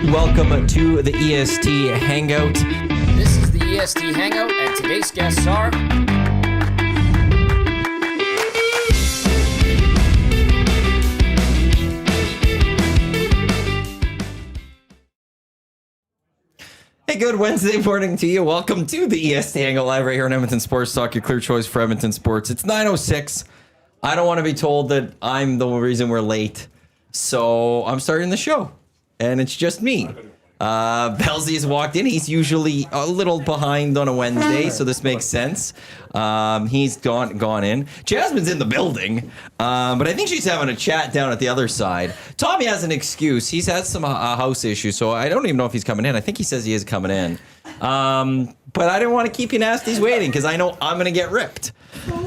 Welcome to the EST Hangout. This is the EST Hangout, and today's guests are... Hey, good Wednesday morning to you. Welcome to the EST Hangout live right here on Edmonton Sports Talk, your clear choice for Edmonton sports. It's 9:06. I don't want to be told that I'm the reason we're late, so I'm starting the show, and it's just me. Belzy's walked in. He's usually a little behind on a Wednesday, so this makes sense. He's gone in. Jasmine's in the building, but I think she's having a chat down at the other side. Tommy has an excuse. He's had some house issues, so I don't even know if he's coming in. I think he says he is coming in. But I didn't want to keep you nasties waiting because I know I'm going to get ripped.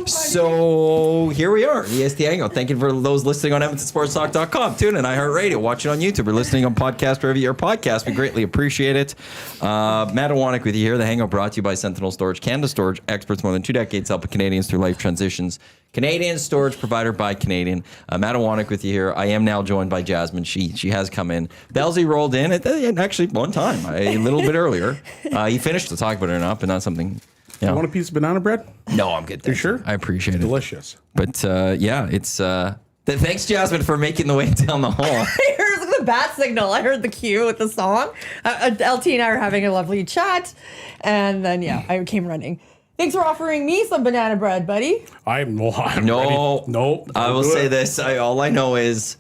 So here we are, EST Hangout. Thank you for those listening on EdmontonSportsTalk.com. Tune in iHeartRadio, watch it on YouTube, or listening on podcast wherever your podcast. We greatly appreciate it. Matt Iwanyk with you here. The Hangout brought to you by Sentinel Storage, Canada Storage, experts more than 2 decades helping Canadians through life transitions. Canadian storage provider by Canadian. Matt Iwanyk with you here. I am now joined by Jasmine. She has come in. Belzy rolled in actually one time, a little bit earlier. He finished to talk about it or not, but not something. You want a piece of banana bread? No, I'm good. You sure? I appreciate it. Delicious. But yeah, it's thanks, Jasmine, for making the way down the hall. I heard the bat signal. I heard the cue with the song. LT and I were having a lovely chat, and then I came running. Thanks for offering me some banana bread, buddy. I'm no, ready. No. I will say this. All I know is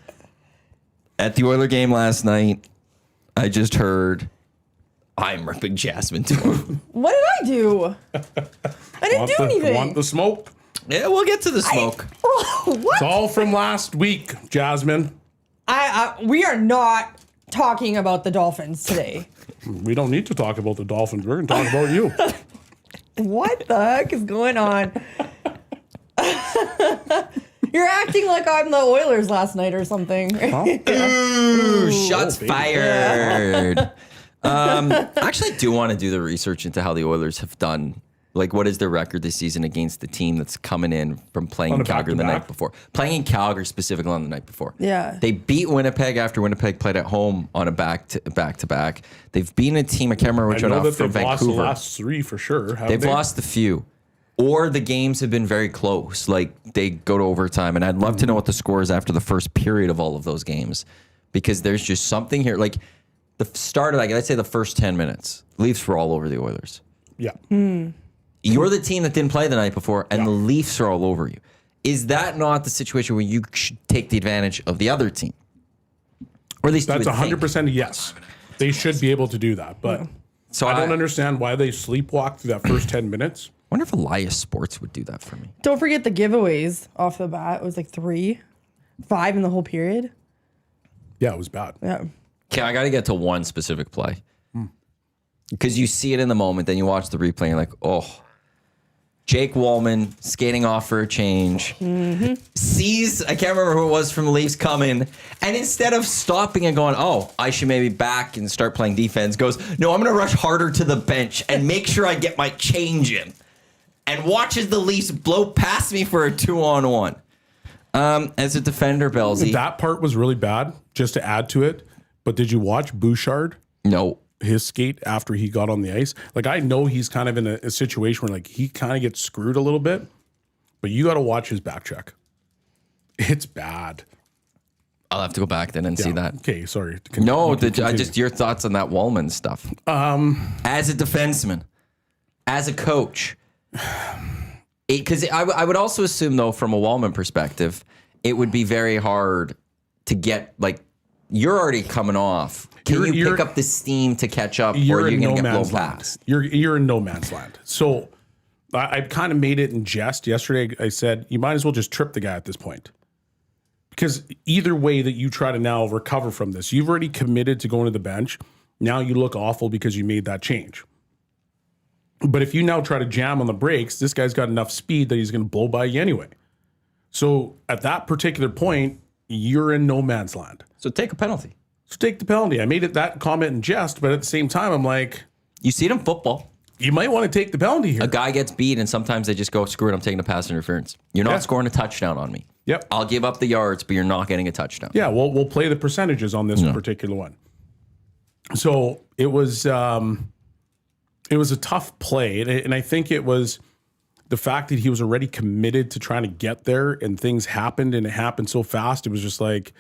at the Oiler game last night, I just heard I'm ripping Jasmine to him. What did I do? I didn't do anything. Want the smoke? Yeah, we'll get to the smoke. What? It's all from last week, Jasmine. We are not talking about the Dolphins today. We don't need to talk about the Dolphins. We're going to talk about you. What the heck is going on? You're acting like I'm the Oilers last night or something. Huh? Ooh, shots fired. I actually do want to do the research into how the Oilers have done. Like, what is their record this season against the team that's coming in from playing in Calgary the night before? Playing in Calgary specifically on the night before. Yeah. They beat Winnipeg after Winnipeg played at home on a back-to-back. They've beaten a team, I can't remember which one, from Vancouver. Lost the last three for sure. They've lost a few. Or the games have been very close. Like, they go to overtime. And I'd love to know what the score is after the first period of all of those games. Because there's just something here. Like, the start of, I'd say the first 10 minutes, Leafs were all over the Oilers. Yeah. You're the team that didn't play the night before, and the Leafs are all over you. Is that not the situation where you should take the advantage of the other team? Or at least that's 100% yes. They should be able to do that, but so I don't understand why they sleepwalk through that first 10 minutes. I wonder if Elias Sports would do that for me. Don't forget the giveaways off the bat. It was like 5 in the whole period. Yeah, it was bad. Yeah. Okay, I got to get to one specific play. Because you see it in the moment, then you watch the replay, and you're like, oh. Jake Wallman skating off for a change. Sees, I can't remember who it was from the Leafs coming, and instead of stopping and going, oh, I should maybe back and start playing defense, goes, no, I'm going to rush harder to the bench and make sure I get my change in. And watches the Leafs blow past me for a 2-on-1. As a defender, Belzy. That part was really bad, just to add to it. But did you watch Bouchard? No. His skate after he got on the ice. Like, I know he's kind of in a situation where, like, he kind of gets screwed a little bit, but you got to watch his back check. It's bad. I'll have to go back then and see that. Okay, sorry. Just your thoughts on that Wallman stuff. As a defenseman, as a coach, because I would also assume, though, from a Wallman perspective, it would be very hard to get, like, you're already coming off. Can you pick up the steam to catch up, or you're going to get blown past? You're in no man's land. So I kind of made it in jest yesterday. I said, you might as well just trip the guy at this point. Because either way that you try to now recover from this, you've already committed to going to the bench. Now you look awful because you made that change. But if you now try to jam on the brakes, this guy's got enough speed that he's going to blow by you anyway. So at that particular point, you're in no man's land. So take a penalty. So take the penalty. I made that comment in jest, but at the same time, I'm like... You see it in football. You might want to take the penalty here. A guy gets beat, and sometimes they just go, screw it, I'm taking a pass interference. You're not scoring a touchdown on me. Yep. I'll give up the yards, but you're not getting a touchdown. Yeah, we'll play the percentages on this particular one. So it was a tough play, and I think it was the fact that he was already committed to trying to get there, and things happened, and it happened so fast. It was just like,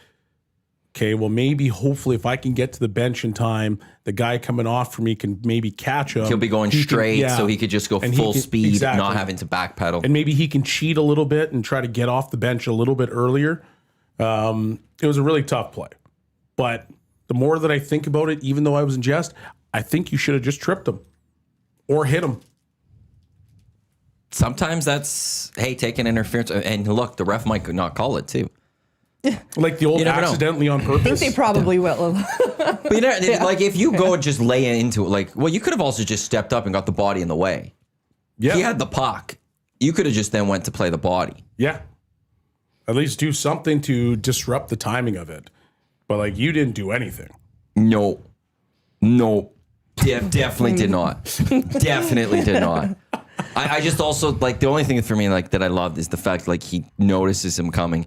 okay, well, maybe, hopefully, if I can get to the bench in time, the guy coming off for me can maybe catch him. He'll be going straight, so he could just go full speed, not having to backpedal. And maybe he can cheat a little bit and try to get off the bench a little bit earlier. It was a really tough play. But the more that I think about it, even though I was in jest, I think you should have just tripped him or hit him. Sometimes that's, hey, take an interference. And look, the ref might not call it too. Like the old You never know. accidentally on purpose. I think they probably will. But you know, like if you go and just lay into it, like, well, you could have also just stepped up and got the body in the way. Yeah. He had the puck. You could have just then went to play the body. Yeah. At least do something to disrupt the timing of it. But like you didn't do anything. No. Definitely did not. Definitely did not. I just also, like, the only thing for me, like, that I loved is the fact, like, he notices him coming,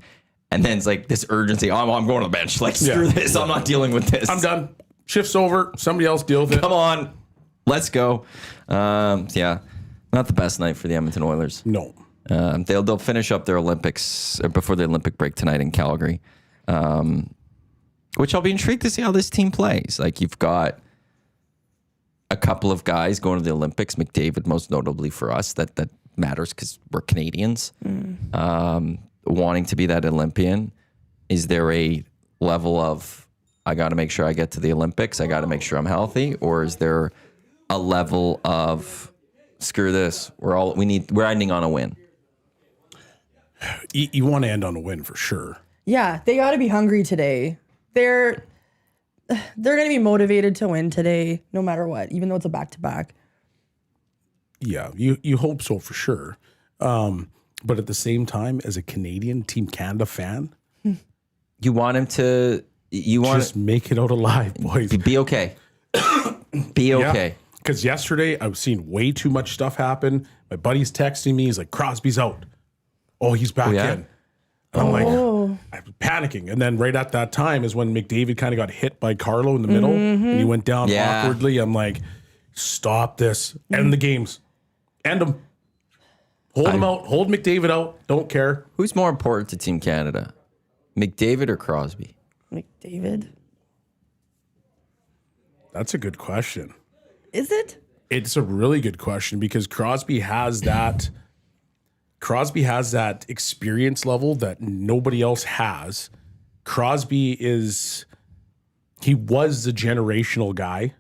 and then it's like this urgency. I'm going to the bench. Like, screw this. I'm not dealing with this. I'm done. Shift's over. Somebody else deal with it. Come on. Let's go. Yeah. Not the best night for the Edmonton Oilers. No. They'll finish up their Olympics before the Olympic break tonight in Calgary, which I'll be intrigued to see how this team plays. Like, you've got a couple of guys going to the Olympics, McDavid most notably for us, that matters because we're Canadians, wanting to be that Olympian. Is there a level of, I got to make sure I get to the Olympics, I got to make sure I'm healthy, or is there a level of, screw this, we're ending on a win? You want to end on a win for sure. Yeah, they got to be hungry today. They're going to be motivated to win today, no matter what, even though it's a back-to-back. Yeah, you hope so for sure. But at the same time, as a Canadian Team Canada fan, You want him to, just make it out alive, boys. be okay. Be okay. Because yesterday I was seeing way too much stuff happen. My buddy's texting me. He's like, Crosby's out. Oh, he's back yeah? in. And I'm like, I'm panicking. And then right at that time is when McDavid kind of got hit by Carlo in the middle. And he went down awkwardly. I'm like, stop this. End the games. End them. Hold him out. Hold McDavid out. Don't care. Who's more important to Team Canada, McDavid or Crosby? McDavid. That's a good question. Is it? It's a really good question because Crosby has that experience level that nobody else has. Crosby was the generational guy,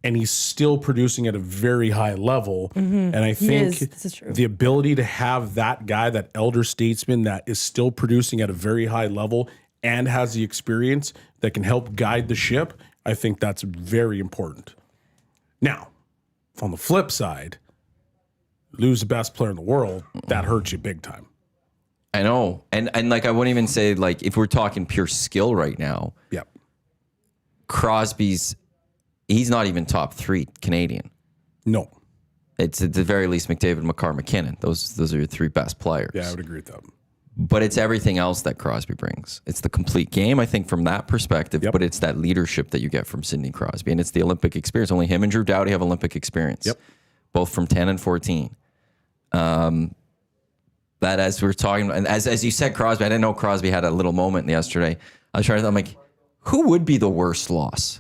and he's still producing at a very high level. And I think This is true. the ability to have that guy, that elder statesman that is still producing at a very high level and has the experience that can help guide the ship, I think that's very important. Now, on the flip side, lose the best player in the world, that hurts you big time. I know. And like, I wouldn't even say, like, if we're talking pure skill right now, Yep. Crosby's, he's not even top 3 Canadian. No. It's at the very least McDavid, Makar, McKinnon. Those are your 3 best players. Yeah, I would agree with that. But it's everything else that Crosby brings. It's the complete game, I think, from that perspective, but it's that leadership that you get from Sidney Crosby. And it's the Olympic experience. Only him and Drew Doughty have Olympic experience. Yep. Both from 10 and 14. That as we were talking, and as you said, Crosby, I didn't know Crosby had a little moment yesterday. I was trying to, I'm like, who would be the worst loss?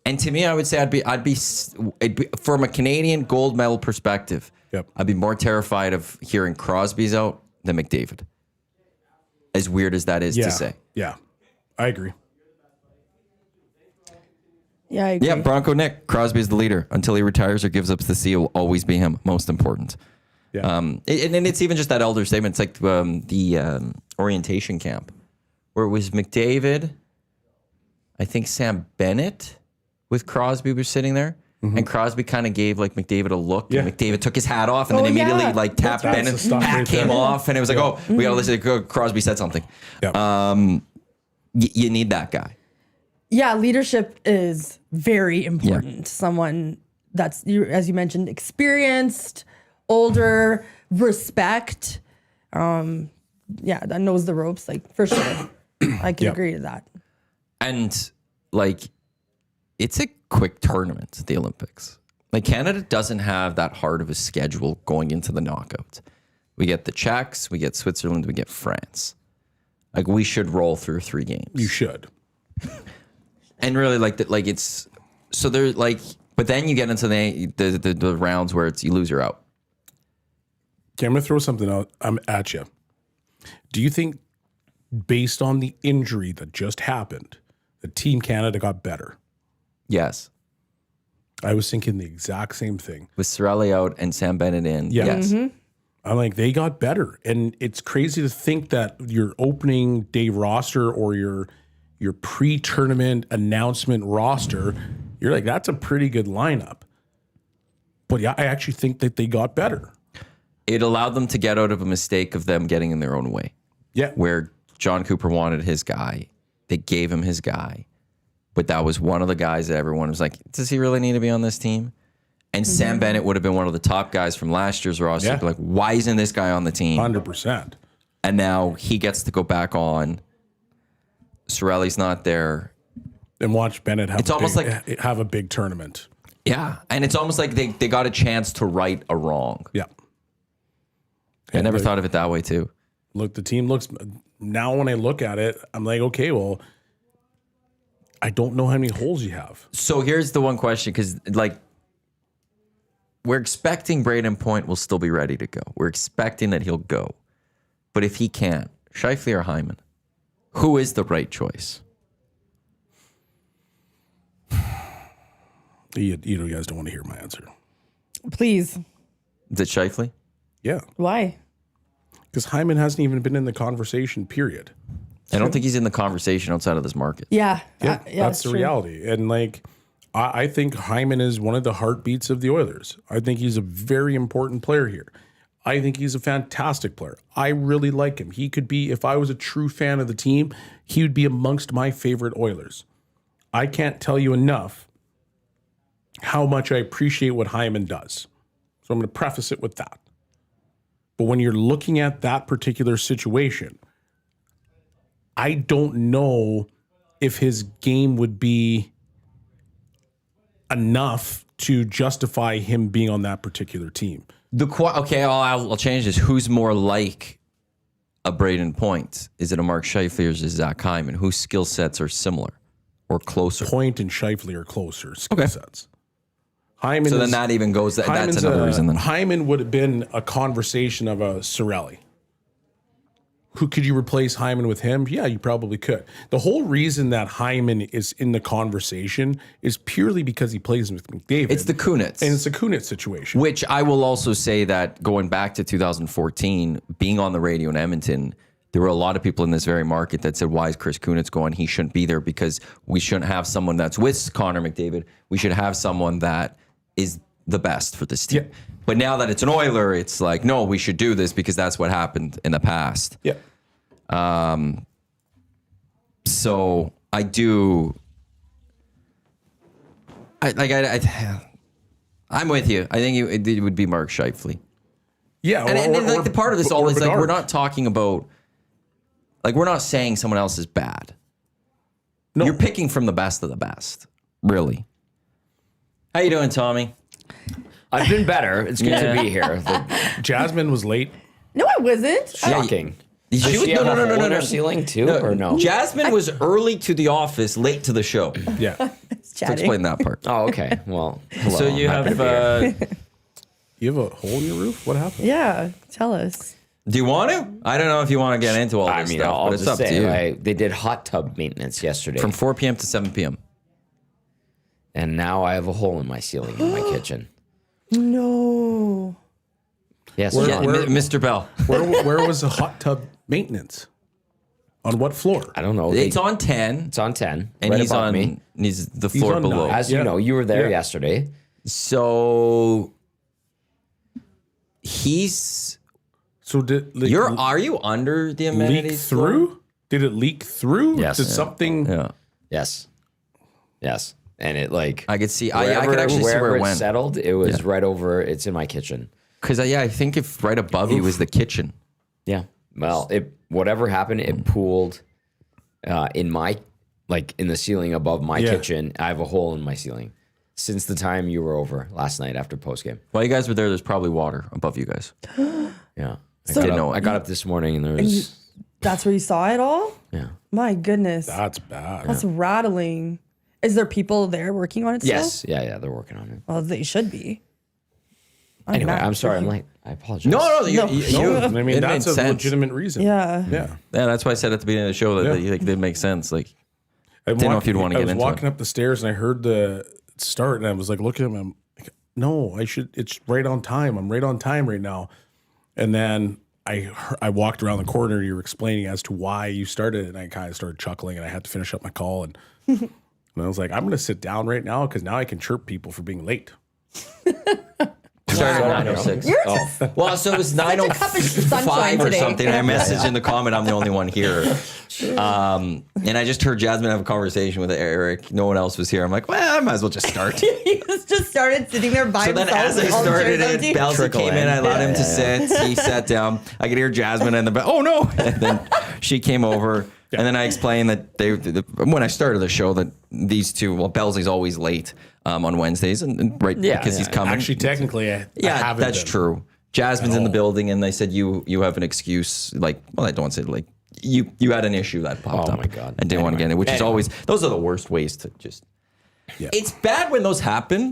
And to me, I would say it'd be from a Canadian gold medal perspective. Yep. I'd be more terrified of hearing Crosby's out than McDavid. As weird as that is to say. Yeah, I agree. Yeah, I agree. Yeah, Bronco Nick, Crosby's the leader. Until he retires or gives up the C, it will always be him. Most important. Yeah. And it's even just that elder statement. It's like the orientation camp where it was McDavid, I think Sam Bennett with Crosby was sitting there. And Crosby kind of gave like McDavid a look. And McDavid took his hat off and then immediately like tapped Bennett's hat came off. And it was like, oh, we got to listen. Crosby said something. Yep. You need that guy. Yeah, leadership is very important. Someone that's, as you mentioned, experienced, older, respect. That knows the ropes, like, for sure. I can agree to that. And like, it's a quick tournament, the Olympics. Like Canada doesn't have that hard of a schedule going into the knockouts. We get the Czechs, we get Switzerland, we get France. Like we should roll through 3 games. You should. And really it's so they're like, but then you get into the rounds where it's you lose or out. Okay, I'm going to throw something out at you. Do you think, based on the injury that just happened, that Team Canada got better? Yes. I was thinking the exact same thing. With Cirelli out and Sam Bennett in. Yeah. Yes. I'm like, they got better. And it's crazy to think that your opening day roster or your pre-tournament announcement roster, you're like, that's a pretty good lineup. But yeah, I actually think that they got better. It allowed them to get out of a mistake of them getting in their own way. Yeah. Where John Cooper wanted his guy. They gave him his guy. But that was one of the guys that everyone was like, does he really need to be on this team? And Sam Bennett would have been one of the top guys from last year's roster. Yeah. Like, why isn't this guy on the team? 100%. And now he gets to go back on. Cirelli's not there. And watch Bennett have, It's almost have a big tournament. Yeah. And it's almost like they got a chance to right a wrong. Yeah. I never thought of it that way, too. Look, the team looks, now when I look at it, I'm like, okay, well, I don't know how many holes you have. So here's the one question, because, like, we're expecting Braden Point will still be ready to go. We're expecting that he'll go. But if he can't, Scheifele or Hyman, who is the right choice? You guys don't want to hear my answer. Please. Is it Scheifele? Yeah. Why? Because Hyman hasn't even been in the conversation, period. I don't think he's in the conversation outside of this market. Yeah. Yeah, yeah, that's the true. reality. And like, I think Hyman is one of the heartbeats of the Oilers. I think he's a very important player here. I think he's a fantastic player. I really like him. He could be, if I was a true fan of the team, he would be amongst my favorite Oilers. I can't tell you enough how much I appreciate what Hyman does. So I'm going to preface it with that. But when you're looking at that particular situation, I don't know if his game would be enough to justify him being on that particular team. Okay, I'll change this. Who's more like a Braden Point? Is it a Mark Scheifele or is it Zach Hyman? Whose skill sets are similar or closer? Point and Scheifele are closer skill sets. Hyman So then that even goes, that's another reason then. Hyman would have been a conversation of a Cirelli. Who could you replace Hyman with him? Yeah, you probably could. The whole reason that Hyman is in the conversation is purely because he plays with McDavid. It's the Kunitz. And it's a Kunitz situation. Which I will also say that going back to 2014, being on the radio in Edmonton, there were a lot of people in this very market that said, why is Chris Kunitz going? He shouldn't be there because we shouldn't have someone that's with Connor McDavid. We should have someone that is the best for this team. Yeah. But now that it's an Oiler, it's like, no, we should do this because that's what happened in the past. Yeah. So I do. I'm with you. I think it would be Mark Scheifele. Yeah. And like the part of this all is like Bedard. we're not talking about, like we're not saying someone else is bad. No. You're picking from the best of the best, really. How you doing, Tommy? I've been better. It's good to be here. Jasmine was late. No, I wasn't. Shocking. She Does was- she have a hole in her ceiling too, or no? Jasmine was early to the office, late to the show. Yeah. So explain that part. Oh, okay. Well, hello. So you I'm happy have. to be here. You have a hole in your roof? What happened? Yeah. Tell us. Do you want to? I don't know if you want to get into all this I mean, stuff, I'll but it's just up to say you. they did hot tub maintenance yesterday, From 4 p.m. to 7 p.m. and now I have a hole in my ceiling in my kitchen. No. Yes, Where- John. where- Mr. Bell. Where was the hot tub maintenance? On what floor? I don't know. It's on 10, It's on 10, and right he's above on me. he's the floor on below. 9. As you Yeah. know, you were there Yeah. yesterday. So he's So did are you under the leak amenities through? Did it leak through? Yes. Did Yeah. something? Yeah, Yes, yes, and it like I could see. I could actually see where wherever it went settled. It was right over. It's in my kitchen. because I think if right above you was the kitchen. Yeah. Well, whatever happened, it pooled in my like in the ceiling above my Yeah. kitchen. I have a hole in my ceiling since the time you were over last night after postgame. While you guys were there, there's probably water above you guys. Yeah. So- I got up this morning and there was, That's where you saw it all? yeah. My goodness. That's bad. That's rattling. Is there people there working on it still? Yes. Yeah. They're working on it. Well, they should be. Anyway, not I'm sorry. I'm freaking- late. I apologize. No, No, I it mean, made that's a sense. legitimate reason. Yeah. Yeah. Yeah, that's why I said at the beginning of the show that Yeah. like, they make sense. Like, I Didn't know if you'd wanna I get was into walking it. up the stairs and I heard the start and I was like looking at him. I'm like, no, I should. It's right on time. I'm right on time right now. And then I walked around the corner. You were explaining as to why you started, and I kind of started chuckling, and I had to finish up my call. And and I was like, I'm going to sit down right now because now I can chirp people for being late. started at 9:06. You're just Well, so it was cup of sunshine 9:05 or today. something. And I messaged in the comment, I'm the only one here. And I just heard Jasmine have a conversation with Eric. No one else was here. I'm like, well, I might as well just start. he just started sitting there by So then himself. as I with all the started chairs it, empty. Belsey Trickle came in. in. I allowed him to sit. He sat down. I could hear Jasmine in the back. Oh, no. And then she came over. And then I explained that when I started the show that these two, well, Belsey's always late on Wednesdays. And right, Yeah, because he's yeah. coming. Actually, technically, I Yeah, haven't that's been. true. Jasmine's in the all. building, and they said you have an excuse. Like, well, I don't want to say like you had an issue that popped Oh, up. my God. And didn't want to get in, which is Anyway. always those are the worst ways to just. Yeah. It's bad when those happen.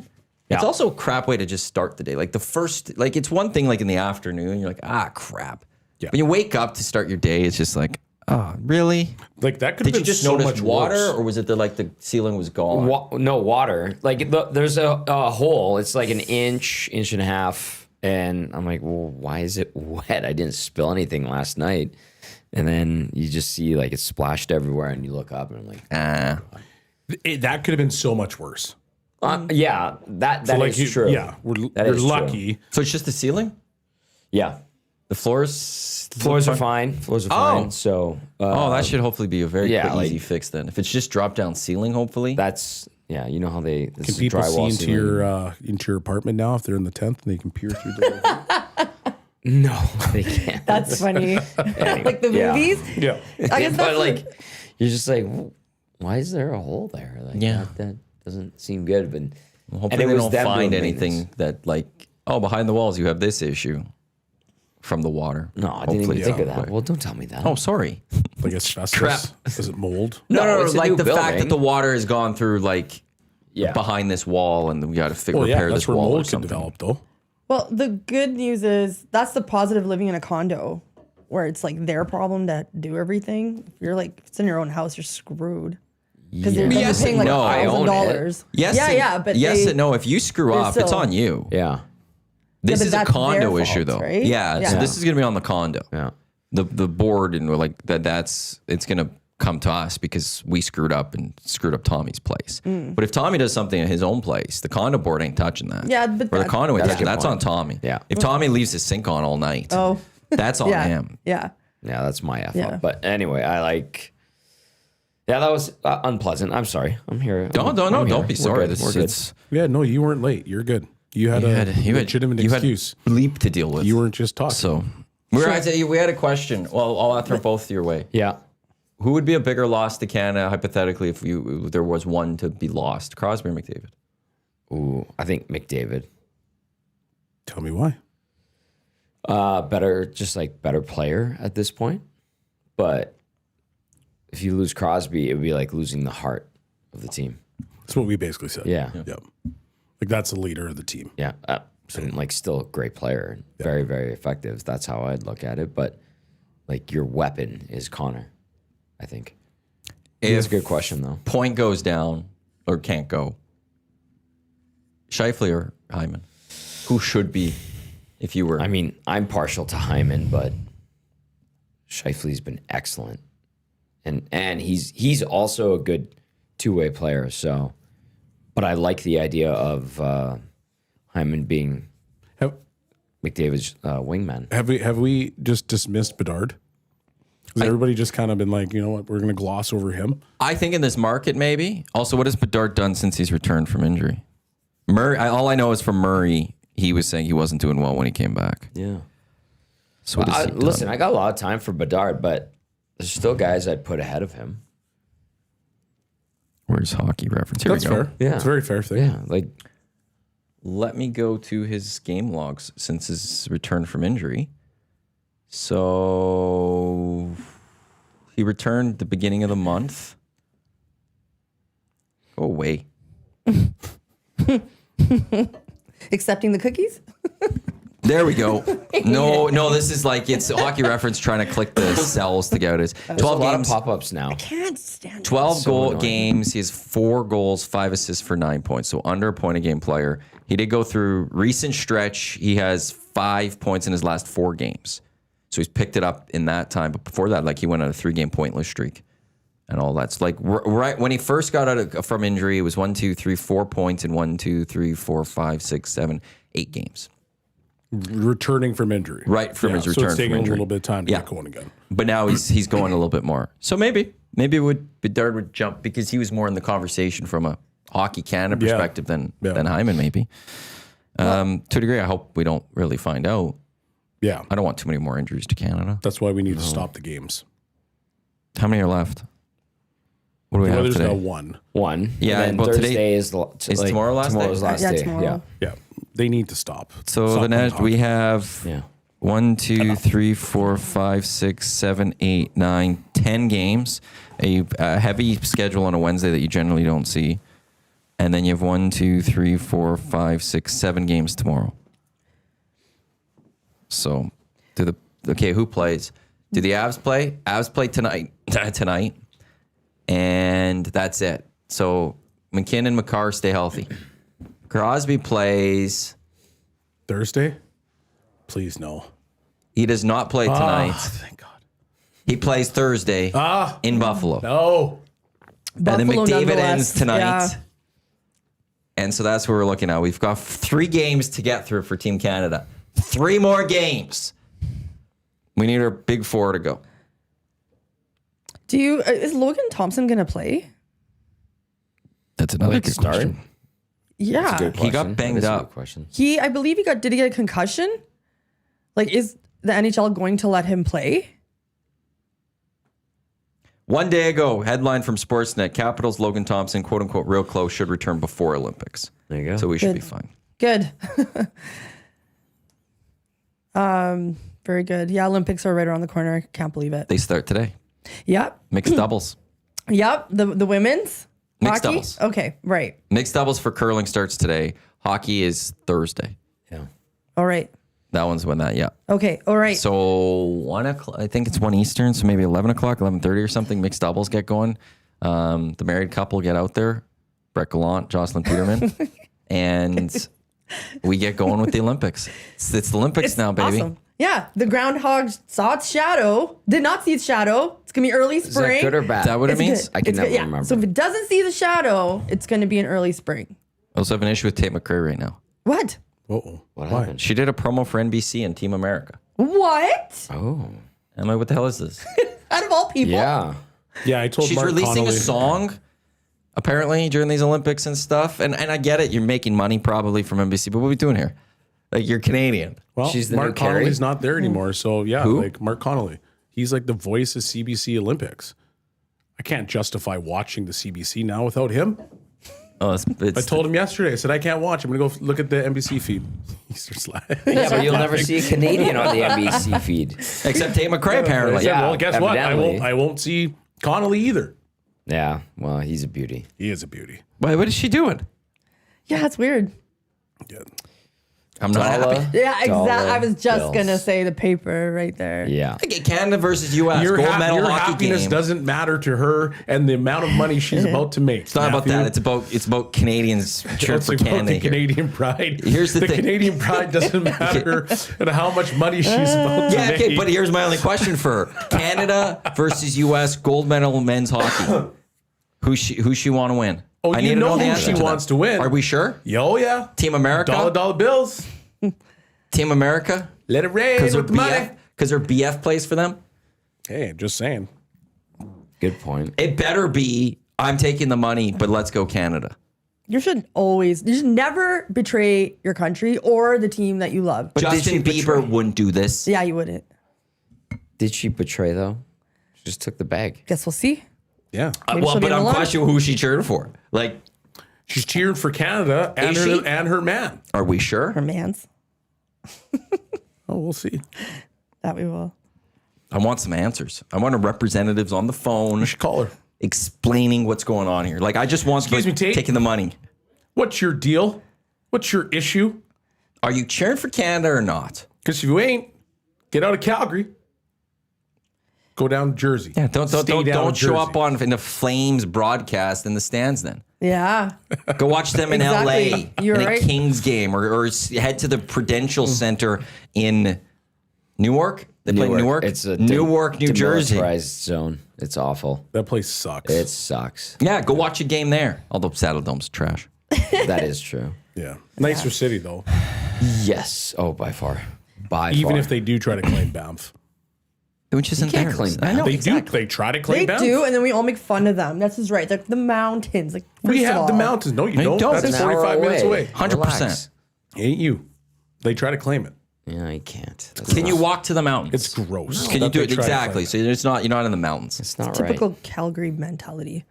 It's Yeah. also a crap way to just start the day. Like the first, like it's one thing like in the afternoon, you're like, crap. Yeah. When you wake up to start your day, it's just like, oh, really? Like that could have Did been you just so notice much water, worse. or was it that like the ceiling was gone? No water. Like there's a hole. It's like an inch and a half. And I'm like, well, why is it wet? I didn't spill anything last night. And then you just see like it's splashed everywhere, and you look up and I'm like, That could have been so much worse. yeah, that So, is you, true. Yeah, That you're is true. lucky. So it's just the ceiling. Yeah. The floors. Floors are fine. Floors are fine. So Oh, that should hopefully be a very yeah, quick, like- easy fix then. If it's just drop down ceiling, hopefully. that's you know how they this Can is people see drywall into your apartment now if they're in the 10th and they can peer through the No, they can't. That's funny. Like the Yeah. movies. Yeah. I guess but that's like you're just like, why is there a hole there? Like, Yeah. that doesn't seem good. But Hopefully it they was don't them find doing anything maintenance. that like, oh, behind the walls you have this issue from the water. No, I didn't Hopefully even think of it's that. quick. Well, don't tell me that. Oh, sorry. like asbestos. Crap. Is it mold? No, it's a like new the fact that building. the water has gone through like Yeah. behind this wall and we got to Well, yeah, repair that's this where wall or mold could something. develop, though. Well, the good news is that's the positive living in a condo where it's like their problem to do everything. If you're like, if it's in your own house, you're screwed. Because you're Yes paying and like no. I own it. $1,000. Yes, Yeah, and, yeah, but yes they, and no. If you screw they're up, it's still- on you. Yeah. This but is a that's condo their issue, fault, though. right? Yeah, so Yeah. this is gonna be on the condo. Yeah. The board and we're like that's it's gonna come to us because we screwed up and screwed up Tommy's place. But if Tommy does something at his own place, the condo board ain't touching that. Yeah, but or the that- condo ain't That's a touching good that's on point. Tommy. Yeah. If Tommy leaves his sink on all night, Oh, that's on yeah. him. Yeah. Yeah, that's my F Yeah. up. But anyway, I like. Yeah, that was unpleasant. I'm sorry. I'm here. Don't be sorry. We're good. It's Yeah, no, you weren't late. You're good. You had a legitimate excuse. had bleep to deal with. You weren't just talking. so we had a question. Well, I'll throw both your way. Yeah. Who would be a bigger loss to Canada hypothetically if there was one to be lost? Crosby or McDavid? Ooh, I think McDavid. Tell me why. Better player at this point. But if you lose Crosby, it would be like losing the heart of the team. That's what we basically said. Yeah. Yep. Like that's the leader of the team. Yeah. Like still a great player. Very, very effective. That's how I'd look at it. But like your weapon is Connor, I think. That's a good question, though. Point goes down or can't go. Scheifele or Hyman? Who should be if you were? I mean, I'm partial to Hyman, but Scheifele's been excellent. And he's also a good two-way player, so but I like the idea of Hyman being Have, McDavid's wingman. have we just dismissed Bedard? Has everybody just kind of been like, you know what, we're going to gloss over him? I think in this market, maybe. Also, what has Bedard done since he's returned from injury? Murray. All I know is from Murray, he was saying he wasn't doing well when he came back. Yeah. So what has he done? Listen, I got a lot of time for Bedard, but there's still guys I'd put ahead of him. Where's hockey reference? Here That's we go. fair. Yeah. It's a very fair thing. Yeah, like Let me go to his game logs since his return from injury. So he returned the beginning of the month. Go away. Accepting the cookies? There we go. No, this is like it's hockey reference trying to click the cells to get it. there's 12 a lot games, of pop-ups now. Can't stand it. 12 So goal annoying. games. He has 4 goals, 5 assists for 9 points. So under a point a game player. He did go through recent stretch. He has 5 points in his last 4 games. So he's picked it up in that time. But before that, like he went on a 3-game pointless streak and all that. So like right when he first got out from injury, it was 1, 2, 3, 4 points in 1, 2, 3, 4, 5, 6, 7, 8 games. Returning from injury. Right, from his So return it's taking from a injury. little bit of time to Yeah. get going again. But now he's going a little bit more. So maybe Bedard would jump because he was more in the conversation from a Hockey Canada Yeah. perspective than Yeah. Hyman maybe. To a degree, I hope we don't really find out. Yeah. I don't want too many more injuries to Canada. That's why we need to stop the games. How many are left? What do we have Oilers today? got 1. One. Yeah, and then well, today- Thursday is tomorrow last day? tomorrow's last Yeah, day. tomorrow. Yeah. They need to stop. So Stop the next playing we hockey. have Yeah. 1, 2, 3, 4, 5, 6, 7, 8, 9, 10 games. A heavy schedule on a Wednesday that you generally don't see. And then you have 1, 2, 3, 4, 5, 6, 7 games tomorrow. So, who plays? Do the Avs play? Avs play tonight, and that's it. So McKinnon and Makar stay healthy. Crosby plays. Thursday? Please no. He does not play tonight. Thank God. He plays Thursday in Buffalo. No. And then Buffalo McDavid nonetheless. ends tonight. Yeah. And so that's what we're looking at. We've got 3 games to get through for Team Canada. 3 more games. We need our big 4 to go. Is Logan Thompson gonna play? That's another Good start. question. Yeah. Good He got question. banged That is a up. good question. I believe did he get a concussion? Like, is the NHL going to let him play? One day ago, headline from Sportsnet, Capitals Logan Thompson, quote unquote, real close, should return before Olympics. There you go. So we should Good. be fine. Good. Very good. Yeah, Olympics are right around the corner. Can't believe it. They start today. Yep. Mixed doubles. Yep. The women's Mixed hockey? doubles. Okay, right. Mixed doubles for curling starts today. Hockey is Thursday. Yeah. All right. That one's when that, yeah. Okay. All right. So 1 o'clock, I think it's 1 Eastern, so maybe 11 o'clock, 11:30 or something. Mixed doubles get going. The married couple get out there, Brett Gallant, Jocelyn Peterman, and we get going with the Olympics. It's the Olympics now, baby. Awesome. Yeah, the groundhog saw its shadow. Did not see its shadow. It's gonna be early Is that spring. good or bad? Is that what it It's means? good. I can It's never good, yeah. remember. So if it doesn't see the shadow, it's gonna be an early spring. I also have an issue with Tate McRae right now. What? Uh-oh. What Why? happened? She did a promo for NBC and Team America. What? Oh. I'm like, what the hell is this? Out of all people. Yeah. Yeah, I told She's Mark releasing Connolly. a song, apparently, during these Olympics and stuff. And I get it. You're making money probably from NBC, but what are we doing here? Like, you're Canadian. Well, She's the Mark new Carrie? Connolly's not there anymore. So, yeah, Who? like Mark Connolly. He's like the voice of CBC Olympics. I can't justify watching the CBC now without him. Oh, I told him yesterday. I said, I can't watch. I'm going to go look at the NBC feed. He starts laughing. Yeah, but you'll never see a Canadian on the NBC feed. Except Tate McRae, I apparently. said, Yeah, well, guess what? evidently. I won't see Connolly either. Yeah. Well, he's a beauty. He is a beauty. Why, what is she doing? Yeah, it's weird. Yeah. I'm not happy. Yeah, exactly. Dollar I was just bills. gonna say the paper right there. Yeah. Okay, Canada versus U.S. Your, gold medal your hockey happiness game. doesn't matter to her and the amount of money she's about to make. It's not about that. It's about Canadians cheering It's for about Canada the here. Canadian pride. Here's the thing. Canadian pride doesn't matter and how much money she's about to Yeah, make. okay, but here's my only question for her. Canada versus U.S. gold medal men's hockey. Who she want to win? Oh, I you need to know the who answer she that. wants to win. Are we sure? Yo, yeah. Team America? Dollar bills. Team America? Let it rain Because with the money. her BF plays for them? Hey, I'm just saying. Good point. It better be, I'm taking the money, but let's go Canada. You should never betray your country or the team that you love. But did Justin she betray? Bieber wouldn't do this. Yeah, you wouldn't. Did she betray though? She just took the bag. Guess we'll see. Yeah. Maybe she'll be but in I'm the lunch. questioning who she cheered for. Like, She's cheering for Canada and Is she? her man. are we sure? Her man's. Oh, we'll see. That we will. I want some answers. I want representatives on the phone You should call her. explaining what's going on here. Like, I just want Excuse me, Tate? taking the money. What's your deal? What's your issue? Are you cheering for Canada or not? Because if you ain't, get out of Calgary. Go down to Jersey. Yeah, don't Stay down show in Jersey. up on in the Flames broadcast in the stands then. Yeah. Go watch them in Exactly. LA You're in right. a Kings game or head to the Prudential Center in Newark. They play Newark. It's a Newark, New Jersey. demilitarized zone. It's awful. That place sucks. It sucks. Yeah, go watch a game there. Although Saddle Dome's trash. That is true. yeah. Nicer city, though. Yes. Oh, by far. By Even far. if they do try to claim Banff. Which isn't can't theirs. claim I know. They exactly. do. They try to They claim Banff. do, and then we all make fun of them. That's just right. Like the mountains. Like We first of have the all. mountains. No, you They don't. don't. That's It's an 45 minutes away. 100%. Relax. Ain't you. They try to claim it. Yeah, I can't. That's Can you not- walk to the mountains? It's gross. Can you that do they it try to claim exactly? it. So it's not. You're not in the mountains. It's not Typical right. Calgary mentality.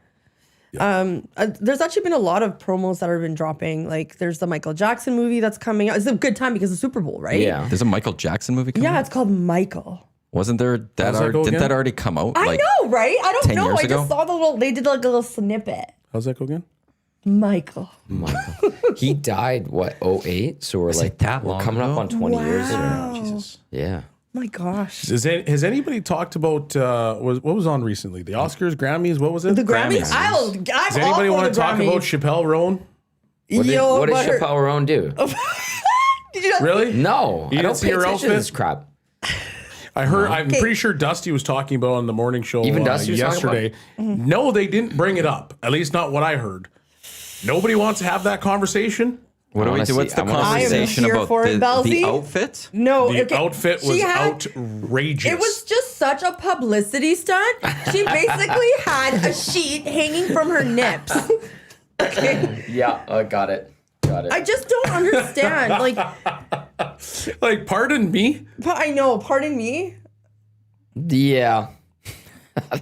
There's actually been a lot of promos that have been dropping. Like there's the Michael Jackson movie that's coming out. It's a good time because of the Super Bowl, right? Yeah. There's a Michael Jackson movie coming Yeah, out? it's called Michael. Wasn't there that? How's that go Didn't again? that already come out? I know, right? I don't 10 know. years I ago? just saw the little. They did like a little snippet. How's that go again? Michael. Michael. He died, what, 08? So we're it like, that we're long coming ago? up on 20 years ago. Wow. Jesus. Yeah. My gosh. Has anybody talked about what was on recently? The Oscars, Grammys? What was it? The Grammys. Grammys. I'm Does all anybody for want the to talk about Grammys. Chappelle Roan? What did, Yo, what did but her- Chappelle Roan do? Did you not Really? No. You I didn't don't see pay her attention to outfit? this crap. I heard. I'm pretty sure Dusty was talking about it on the morning show Even Dusty was talking about yesterday. it? No, they didn't bring it up. At least not what I heard. Nobody wants to have that conversation. What do we wanna do? What's see- the I wanna see- conversation I am here about for it, the Belsey. outfit? No, The okay. outfit She was had- outrageous. It was just such a publicity stunt. She basically had a sheet hanging from her nips. Okay. Yeah, I got it. Got it. I just don't understand. Like, like, pardon me. but I know, pardon me. Yeah.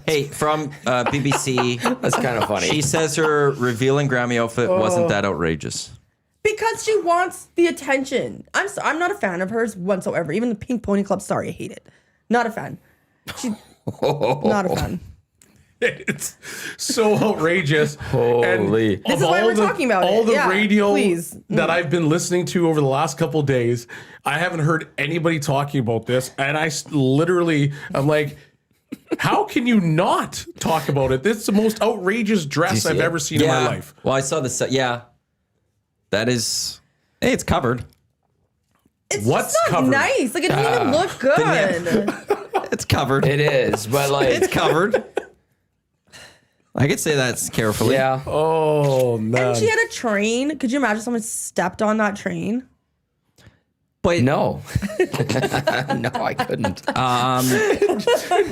Hey, from BBC, That's kind of funny. she says her revealing Grammy outfit wasn't that outrageous. Because she wants the attention. I'm not a fan of hers whatsoever. Even the Pink Pony Club, sorry, I hate it. Not a fan. Not a fan. It's so outrageous. Holy. And This of is why all we're talking about all it. the Yeah, radio please. that I've been listening to over the last couple days, I haven't heard anybody talking about this. And I'm like, how can you not talk about it? This is the most outrageous dress see I've it? ever seen in my life. Well, I saw this. Yeah, that is. Hey, it's covered. It's What's just not covered? nice. Like, it doesn't even look good. It's covered. It is, but like, It's covered. I could say that carefully. yeah. Oh, man. And she had a train. Could you imagine someone stepped on that train? But No. No, I couldn't.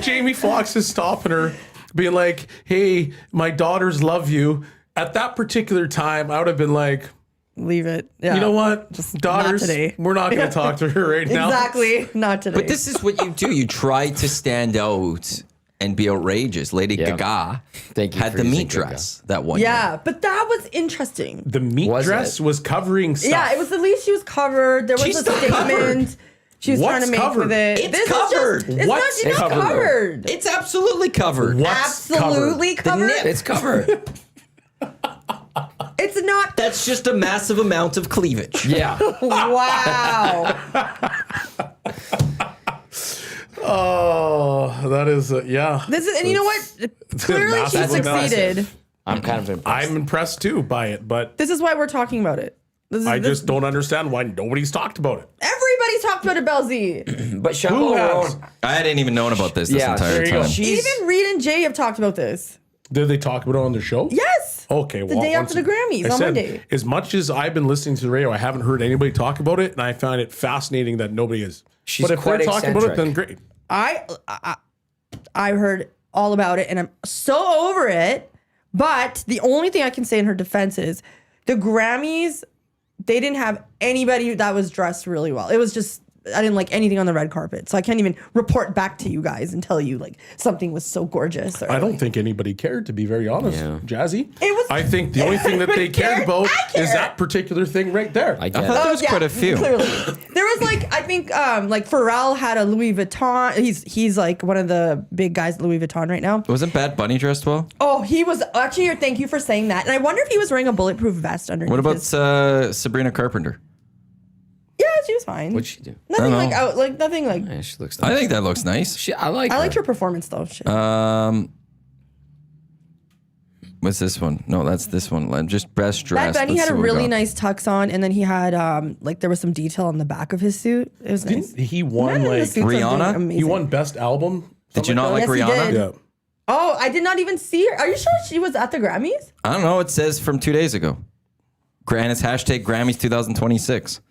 Jamie Foxx is stopping her, being like, hey, my daughters love you. At that particular time, I would have been like, Leave it. Yeah. you know what? Daughters, today. we're not going to talk to her right now. Exactly. Not today. But this is what you do. You try to stand out and be outrageous. Lady Yeah. Gaga Thank you had for the using meat Gaga. dress that one year. yeah, but that was interesting. The meat Was dress it? was covering stuff. Yeah, it was at least she was covered. There was She's a still statement covered. she was What's trying to make covered? with it. It's This covered. Is just, it's What's not, she's not covered? covered. It's absolutely covered. What's Absolutely covered. nip. It's covered. It's not. That's just a massive amount of cleavage. Yeah. Wow. Oh, that is, yeah. This is, and you know what? Clearly she massive amount. succeeded. I'm kind of impressed. I'm impressed too by it, but This is why we're talking about it. I just don't understand why nobody's talked about it. Everybody's talked about it, Belzy. But Who Chappelle has? Roan, I hadn't even known about this yeah, entire there you go. time. She's Even Reed and Jay have talked about this. Did they talk about it on their show? Yes. Okay, well, day once after the Grammys I on said, Monday. As much as I've been listening to the radio, I haven't heard anybody talk about it, and I found it fascinating that nobody is. She's but if they're quite talking about it, eccentric. then great. I heard all about it, and I'm so over it. But the only thing I can say in her defense is the Grammys, they didn't have anybody that was dressed really well. It was just didn't like anything on the red carpet. So I can't even report back to you guys and tell you like something was so gorgeous. Or, I don't think anybody cared, to be very honest, Jazzy. It was- I think the only thing that they cared about is that particular thing right there. I get thought it. there was quite a few. Clearly. There was like, I think like Pharrell had a Louis Vuitton. He's like one of the big guys at Louis Vuitton right now. Wasn't Bad Bunny dressed well? Oh, he was actually, thank you for saying that. And I wonder if he was wearing a bulletproof vest underneath. What about his, Sabrina Carpenter? yeah, she was fine. What'd she do? Nothing I like don't know. nothing like. Yeah, she looks I nice. think that looks nice. I like I her. liked her performance though. Shit. What's this one? No, that's this one. Just best Bad dressed. Bunny Let's had see a what we really got. nice tux on, and then he had like there was some detail on the back of his suit. It was nice. He won None of the like suits are doing Rihanna? amazing. he won best album. Did you not something like Yes, he Rihanna? did. that? Yeah. Oh, I did not even see her. Are you sure she was at the Grammys? I don't know. It says from 2 days ago. And it's hashtag Grammys 2026.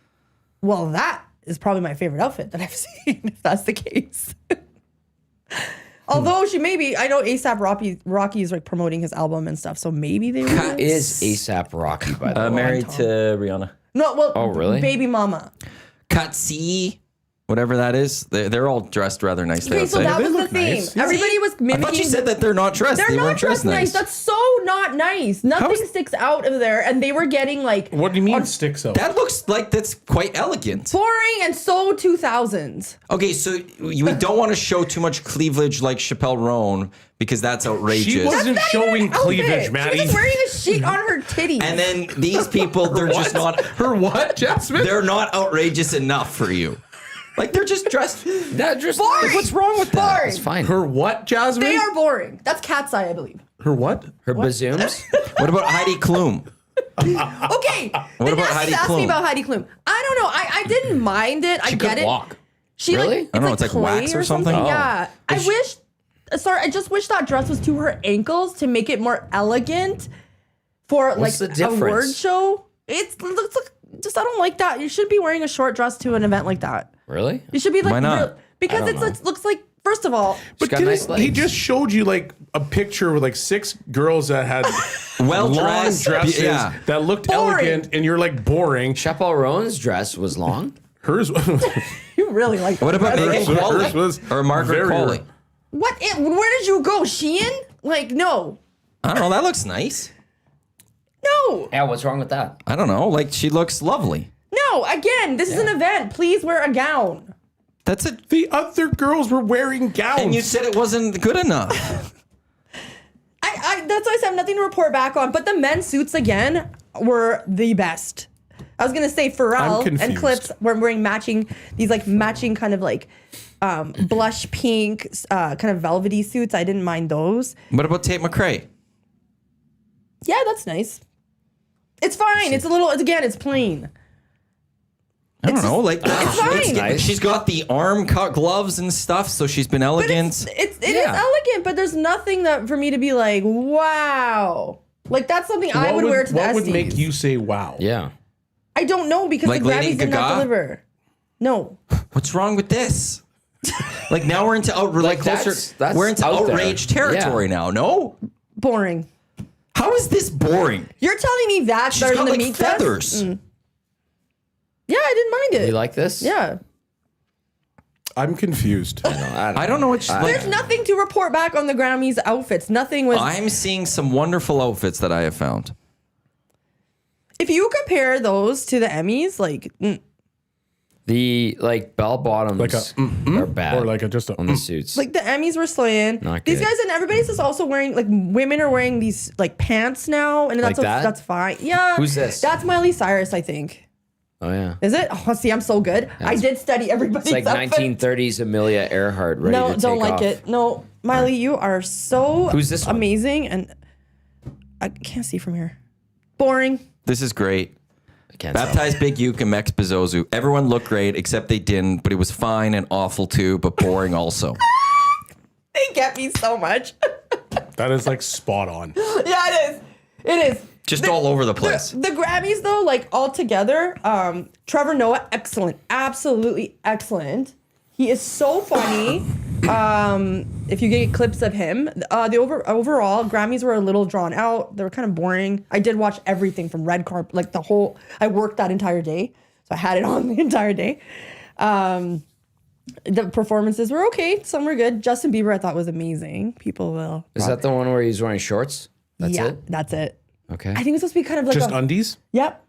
Well, that is probably my favorite outfit that I've seen, if that's the case. Although she maybe, I know ASAP Rocky is like promoting his album and stuff, so maybe they were. Is ASAP Rocky, by the way. Married to Rihanna. No, well, Oh, really? Baby Mama. Katsi, whatever that is. They're all dressed rather nicely. Okay, I'd so say. that They was the look theme. nice. Yeah. Everybody was I mimicking. thought you said that they're not dressed. They're They not weren't dressed nice. That's so not nice. Nothing is- sticks out of there, and they were getting like What do you mean sticks out? That looks like that's quite elegant. boring and so 2000s. Okay, so we don't want to show too much cleavage like Chappelle Roan because that's outrageous. She wasn't Not showing even an outfit. cleavage, She Maddie. was just wearing a sheet on her titties. And then these people, they're just not. Her what, Jasmine? They're not outrageous enough for you. Like they're just dressed. That just boring. What's wrong with that? Boring. It's fine. Her what, Jasmine? They are boring. That's Cat's Eye, I believe. Her what? Her bazooms. What about Heidi Klum? Okay. What about ask Heidi me Klum? about Heidi Klum. I don't know. I didn't mind it. I She get could it. walk. She Really? like I don't know, it's like clay wax or something? Oh. Yeah. I wish. Sorry, I just wish that dress was to her ankles to make it more elegant for What's like the a word difference? show. It looks like just I don't like that. You should be wearing a short dress to an event like that. Really? You should be like Why not? because I don't it looks like first of all. But got nice didn't- he legs. just showed you like a picture with like 6 girls that had Well long dressed. dresses Yeah. that looked Boring. elegant, and you're like boring. Chappelle Roan's dress was long. Hers, You really like What about that. Megan Qualley? hers was Or Margaret very- Qualley? Where did you go? Shein? Like no. I don't know. That looks nice. No. Yeah, what's wrong with that? I don't know. Like she looks lovely. No, again, this is an event. Please wear a gown. That's a. The other girls were wearing gowns. And you said it wasn't good enough. That's why I said I have nothing to report back on. But the men's suits again were the best. I was gonna say I'm Pharrell and confused. Clips were wearing matching kind of like blush pink kind of velvety suits. I didn't mind those. What about Tate McRae? Yeah, that's nice. It's fine. It's a little. It's plain. I don't know. Like It's fine. nice. she's got the arm cut gloves and stuff, so she's been But elegant. it is Yeah. elegant, but there's nothing that for me to be like, wow. Like that's something I would wear to the What would Estes. make you say wow? Yeah. I don't know because Like the Lady Grammys did not Gaga? deliver. No. What's wrong with this? Like now we're into Like, closer. that's We're into out there. outrage territory Yeah. now. No, Boring. how is this boring? You're telling me that's She's better got than the like meat dress? feathers. Yeah, I didn't mind it. You like this? Yeah. I'm confused. I don't know what. There's nothing to report back on the Grammys outfits. Nothing was. I'm seeing some wonderful outfits that I have found. If you compare those to the Emmys, like The like bell bottoms Like a, are bad or like a just a on the suits. the Emmys were slaying. Not These good. guys and everybody's just also wearing like women are wearing these like pants now, and that's Like that? that's fine. Yeah. Who's this? That's Miley Cyrus, I think. Oh yeah. Is it? Oh, see, I'm so good. I did study everybody's It's like outfit. 1930s Amelia Earhart ready No, to take don't like off. it. No, Miley, you are so Who's this one? amazing, and I can't see from here. Boring. This is great. I can't tell. Baptized Big Uke and Mex Bezozu. Everyone looked great except they didn't, but it was fine and awful too, but boring also. They get me so much. that is like spot on. Yeah, it is. It is. Just all over the place. The Grammys, though, like all together, Trevor Noah, excellent, absolutely excellent. He is so funny. If you get clips of him, the overall Grammys were a little drawn out. They were kind of boring. I did watch everything from red carpet, like the whole. I worked that entire day, so I had it on the entire day. The performances were okay. Some were good. Justin Bieber, I thought, was amazing. People will. Is that the one where he's wearing shorts? That's it? That's it. Okay. I think it's supposed to be kind of like Just a. undies Yep.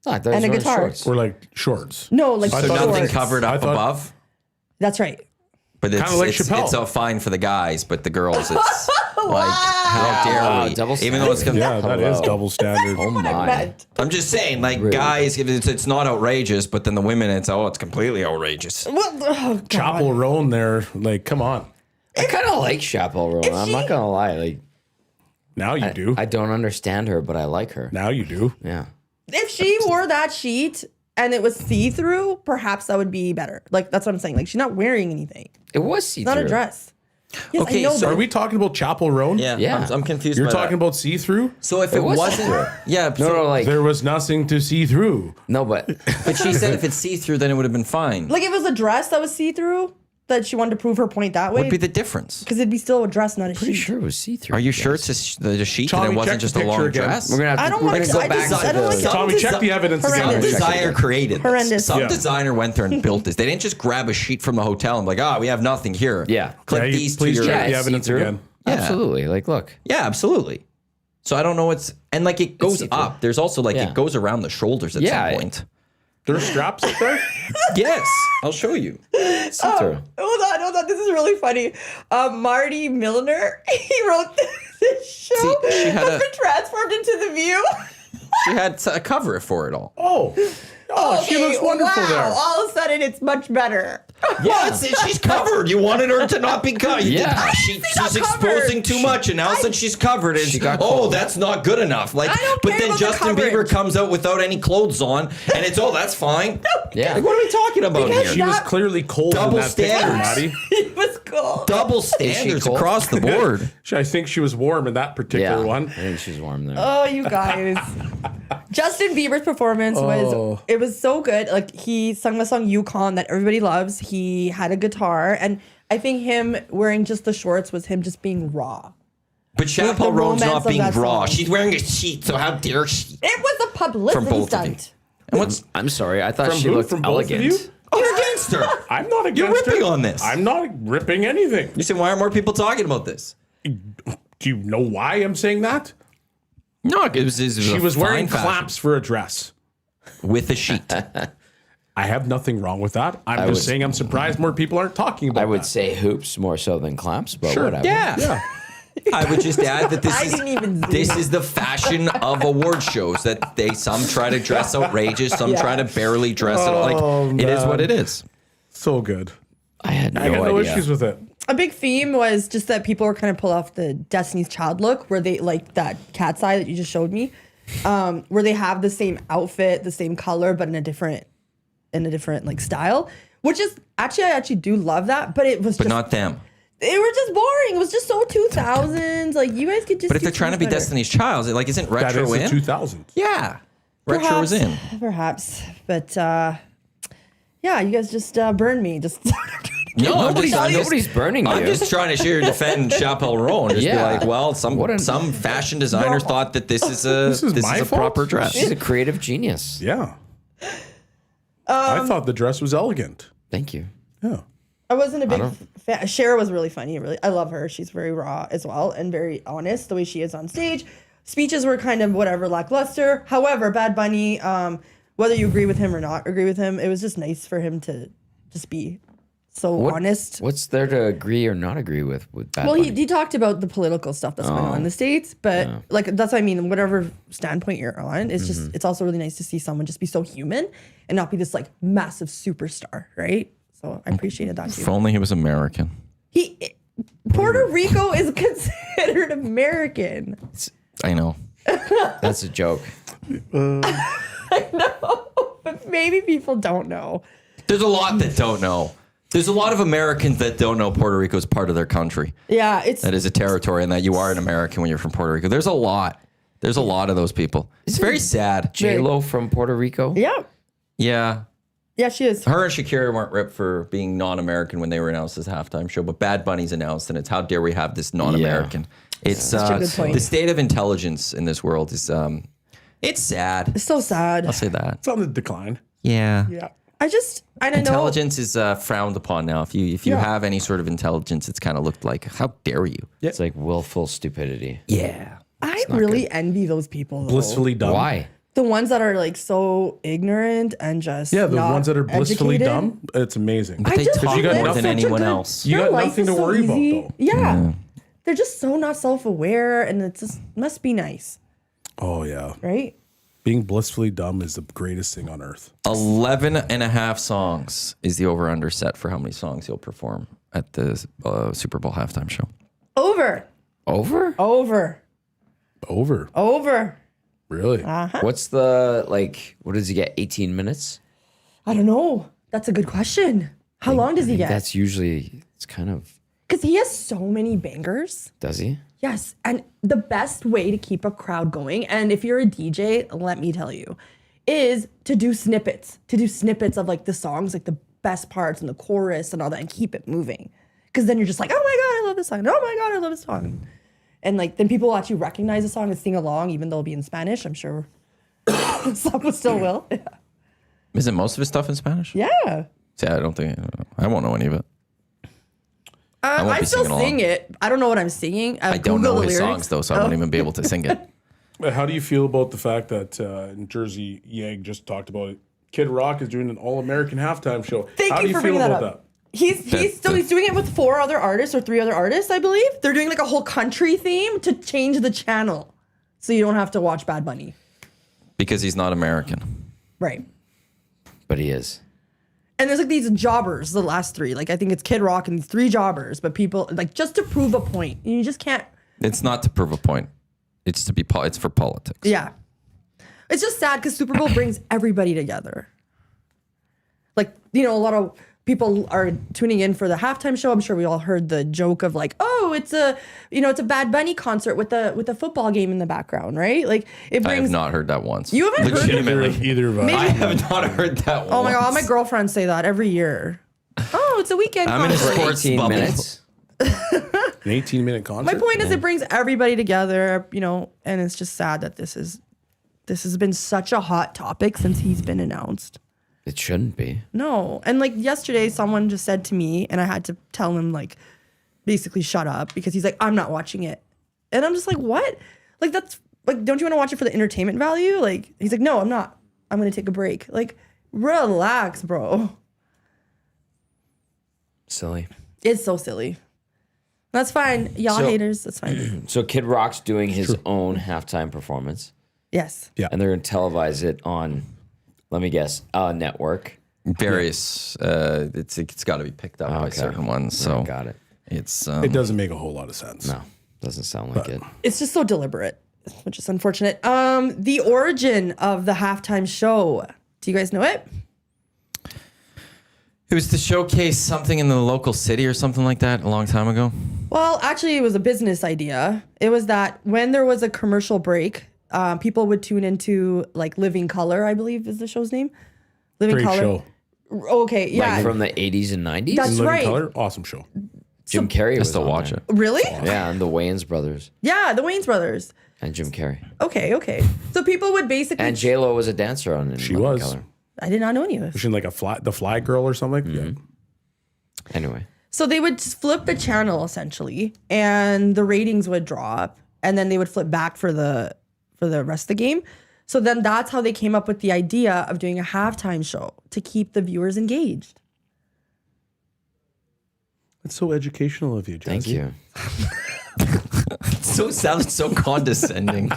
Oh, I thought he was and a wearing guitar. shorts. or like shorts? No, like I So thought- nothing shorts. covered up I thought- above. That's right. But it's, Kinda like it's, Chappelle. it's all fine for the guys, but the girls, it's like, how dare we? double Even though it's gonna, Yeah, that is double standard. Oh my. But I'm just saying, like guys, if it's not outrageous, but then the women, it's completely outrageous. well, oh, God. Chapel Roan there, like, come on. I kind of like Chappelle Roan. I'm not gonna lie. Like, Now you do. I don't understand her, but I like her. Now you do. Yeah. If she wore that sheet and it was see-through, perhaps that would be better. Like, that's what I'm saying. Like, she's not wearing anything. It was It's see-through. not a dress. Yes, Okay, I know, so Are but we talking about Chapel Roan? Yeah. I'm confused. You're by talking that. about see-through? So if it was wasn't, see-through. yeah, No, no, like, There was nothing to see through. no, but but she said if it's see-through, then it would have been fine. like, if it was a dress that was see-through, that she wanted to prove her point that way, What'd be the difference? because it'd be still a dress, not a pretty sheet. sure it was see-through. Are you sure it's a sheet Tommy, and it wasn't check just the a long picture again. dress? We're gonna have I to, don't we're want gonna to- go I back just- to I don't like the. it. Tommy, check the evidence again. Horrendous. Check it. Designer created this. Horrendous. Some Yeah. designer went there and built this. They didn't just grab a sheet from the hotel and like, we have nothing here. Yeah. Click Yeah, these to please your check Yeah, the it's evidence see-through. again. Yeah. Absolutely. Like, look. Yeah, absolutely. So I don't know what's and like it goes see-through. up. There's also like Yeah. it goes around the shoulders at Yeah. some point. There's straps up there? Yes, I'll show you. See-through. Hold on. This is really funny. Marty Milner, he wrote this show See, she had has a- been transformed into The View. She had a cover for it all. Oh, she looks wonderful wow. there. All of a sudden, it's much better. Yeah, she's covered. You wanted her to not be covered. Yeah. She's not exposing covered. too much, and now since she's covered, it's She got cold. that's not good enough. Like, I don't but care then about the Justin Bieber coverage. comes out without any clothes on, and it's that's fine. Yeah. Like, what are we talking about Because here? She was That- clearly cold Double in that picture, standards. Maddie. It was cool. Double standards cold? across the board. I think she was warm in that particular Yeah. one. I think she's warm there. Oh, you guys. Justin Bieber's performance was so good. Like, he sung the song Yukon that everybody loves. He had a guitar, and I think him wearing just the shorts was him just being raw. But Chappelle Roan's romance not of being that raw. song. She's wearing a sheet, so how dare she? It was a From publicity both of you. stunt. And what's I'm sorry. I thought From she who? looked From both of elegant. you? you're against her? I'm not against You're ripping her. on this. I'm not ripping anything. You said, why aren't more people talking about this? Do you know why I'm saying that? No, it was She was wearing clamps for a dress. with a sheet. I have nothing wrong with that. I'm just would- saying I'm surprised more people aren't talking about I would that. say hoops more so than clamps, but Sure. whatever. Yeah. Yeah. I would just add that I didn't even see this that. is the fashion of award shows that some try to dress outrageous, some Yeah. try to barely dress it like it is what it is. So good. I had no I got no idea. issues with it. A big theme was just that people were kind of pull off the Destiny's Child look, where they like that cat's eye that you just showed me, where they have the same outfit, the same color, but in a different like style. Which is I actually do love that, but it was But just not them. they were just boring. It was just so 2000s. Like, you guys could just. But if do they're trying to be things better. Destiny's Child, isn't That retro is the in? 2000s. Yeah. Retro is in. Perhaps, but yeah, you guys just burned me. Just No, Nobody's burning you. I'm just trying to share defend Chappelle Roan. Just Yeah. be like, well, some fashion designer thought that this is a my fault? proper dress. She's a creative genius. Yeah. I thought the dress was elegant. Thank you. Yeah. I wasn't a big fan. Shara was really funny. Really, I love her. She's very raw as well and very honest the way she is on stage. Speeches were kind of whatever, lackluster. However, Bad Bunny, whether you agree with him or not agree with him, it was just nice for him to just be so honest. What's there to agree or not agree with Bad Well, Bunny? he talked about the political stuff that's going on in the States, but like that's what I mean. Whatever standpoint you're on, it's just it's also really nice to see someone just be so human and not be this like massive superstar, right? So I appreciated that If too. only he was American. Puerto Rico is considered American. I know. That's a joke. But maybe people don't know. There's a lot that don't know. There's a lot of Americans that don't know Puerto Rico is part of their country. Yeah, it's That is a territory, and that you are an American when you're from Puerto Rico. There's a lot. There's a lot of those people. It's very sad. J-Lo from Puerto Rico? yeah. Yeah. She is. Her and Shakira weren't ripped for being non-American when they were announced as halftime show, but Bad Bunny's announced, and it's how dare we have this non-American. It's a good point. the state of intelligence in this world is it's sad. It's so sad. I'll say that. It's on the decline. Yeah. Yeah. I don't know. Intelligence is frowned upon now. If you have any sort of intelligence, it's kind of looked like, how dare you? It's like willful stupidity. Yeah. I really envy those people. Though. Blissfully dumb. Why? The ones that are like so ignorant and just Yeah, the not ones that are blissfully educated. dumb. It's amazing. But they just talk you got more nothing- than such a anyone good- else. You Their got life nothing is to so worry about, easy. though. Yeah. They're just so not self-aware, and it just must be nice, Oh yeah, right? being blissfully dumb is the greatest thing on earth. 11 and a half songs is the over-under set for how many songs you'll perform at the Super Bowl halftime show. Over. Really? What's the, like, what does he get? 18 minutes? I don't know. That's a good question. How long does he get? That's usually, it's kind of, Because he has so many bangers. does he? Yes, and the best way to keep a crowd going, and if you're a DJ, let me tell you, is to do snippets. To do snippets of like the songs, like the best parts and the chorus and all that, and keep it moving. Because then you're just like, oh my God, I love this song. Oh my God, I love this song. And like then people will actually recognize the song and sing along, even though it'll be in Spanish. I'm sure some still will. Yeah. Isn't most of his stuff in Spanish? Yeah. See, I don't think, I won't know any of it. won't I be still singing sing along. it. I don't know what I'm singing. I don't Google know the his lyrics. songs though, so I won't even be able to sing it. How do you feel about the fact that in Jersey, Yang just talked about it? Kid Rock is doing an all-American halftime show. Thank How you do you for feel bringing that about up. that? He's doing it with 4 other artists or 3 other artists, I believe. They're doing like a whole country theme to change the channel, so you don't have to watch Bad Bunny. Because he's not American. Right. But he is. And there's like these jobbers, the last 3. Like I think it's Kid Rock and these 3 jobbers, but people like just to prove a point. You just can't. It's not to prove a point. It's to be. It's for politics. Yeah. It's just sad because Super Bowl brings everybody together. Like, you know, a lot of people are tuning in for the halftime show. I'm sure we all heard the joke of like, oh, it's a Bad Bunny concert with a football game in the background, right? Like it I brings. have not heard that once. You haven't heard it? Legitimately. Either of us. I have not heard that once. Oh my God, my girlfriends say that every year. Oh, it's a weekend I'm in a concert. For sports 18 bubble. minutes. An 18-minute concert? My point is it brings everybody together, you know, and it's just sad that this has been such a hot topic since he's been announced. It shouldn't be. No. And like yesterday, someone just said to me, and I had to tell him, like, basically shut up because he's like, I'm not watching it. And I'm just like, what? Like, that's like, don't you want to watch it for the entertainment value? Like, he's like, no, I'm not. I'm going to take a break. Like, relax, bro. Silly. It's so silly. That's fine. Y'all So- haters, that's fine. So Kid Rock's doing his own halftime performance, Yes. Yeah. and they're going to televise it on, let me guess, a network. Various. It's got to be picked up by Okay. certain ones. So Got it. it's. It doesn't make a whole lot of sense. No, doesn't sound like it. It's just so deliberate, which is unfortunate. The origin of the halftime show. Do you guys know it? It was to showcase something in the local city or something like that a long time ago. Well, actually, it was a business idea. It was that when there was a commercial break, people would tune into like Living Color, I believe is the show's name. Living Great Color. show. Okay, yeah. Like from the 80s and 90s? That's Living right. Color, awesome show. Jim Carrey I was still on watch there. it. Really? Yeah, and the Wayans brothers Yeah, the Wayans brothers. and Jim Carrey. Okay. So people would basically. And J-Lo was a dancer on it. She was. Color. I did not know any of this. Was she in like the Fly Girl or something? Yeah. Anyway. So they would just flip the channel essentially, and the ratings would drop, and then they would flip back for the rest of the game. So then that's how they came up with the idea of doing a halftime show to keep the viewers engaged. It's so educational of you, Jazzy. Thank you. So sounds so condescending.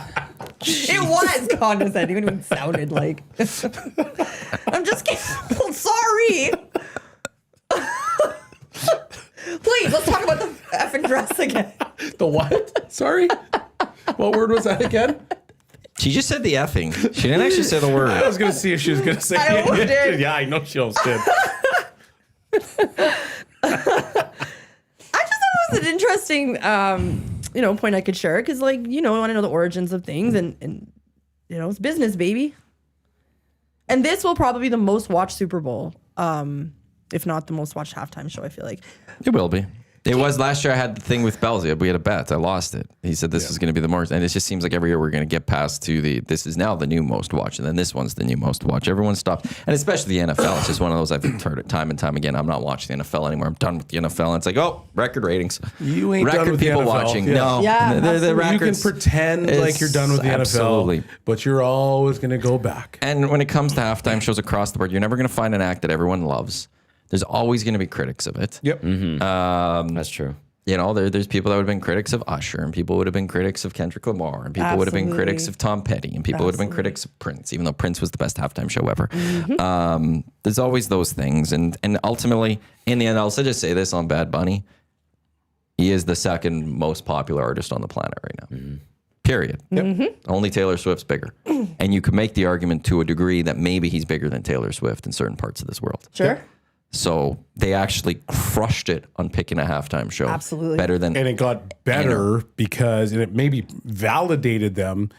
It was condescending. It even sounded like. I'm just kidding. Sorry. Please, let's talk about the effing dress again. The what? Sorry? What word was that again? She just said the effing. She didn't actually say the word. I was going to see if she was going to say I almost did. Yeah, I know she almost did. I just thought it was an interesting, point I could share because, like, I want to know the origins of things, and it's business, baby. And this will probably be the most watched Super Bowl, if not the most watched halftime show. I feel like It will be. It was last year. I had the thing with Belzy. We had a bet. I lost it. He said this was going to be the most, and it just seems like every year we're going to get past to this is now the new most watch, and then this one's the new most watch. Everyone stopped, and especially the NFL. It's just one of those I've heard it time and time again. I'm not watching the NFL anymore. I'm done with the NFL. And it's like, oh, record ratings. You ain't record done with people the NFL. watching. Yeah. No, Yeah, the You can records. pretend like you're done with the Absolutely. NFL, but you're always going to go back. And when it comes to halftime shows across the board, you're never going to find an act that everyone loves. There's always going to be critics of it. Yep. That's true. You know, there's people that would have been critics of Usher, and people would have been critics of Kendrick Lamar, and people would have been Absolutely. critics of Tom Petty, and people would have been critics of Prince, even though Prince was the best halftime show ever. There's always those things, and ultimately, in the end, I'll also just say this on Bad Bunny: he is the second most popular artist on the planet right now. Period. Only Taylor Swift's bigger, and you could make the argument to a degree that maybe he's bigger than Taylor Swift in certain parts of this world. Sure. So they actually crushed it on picking a halftime show. Absolutely. Better than And it got better because, and it maybe validated them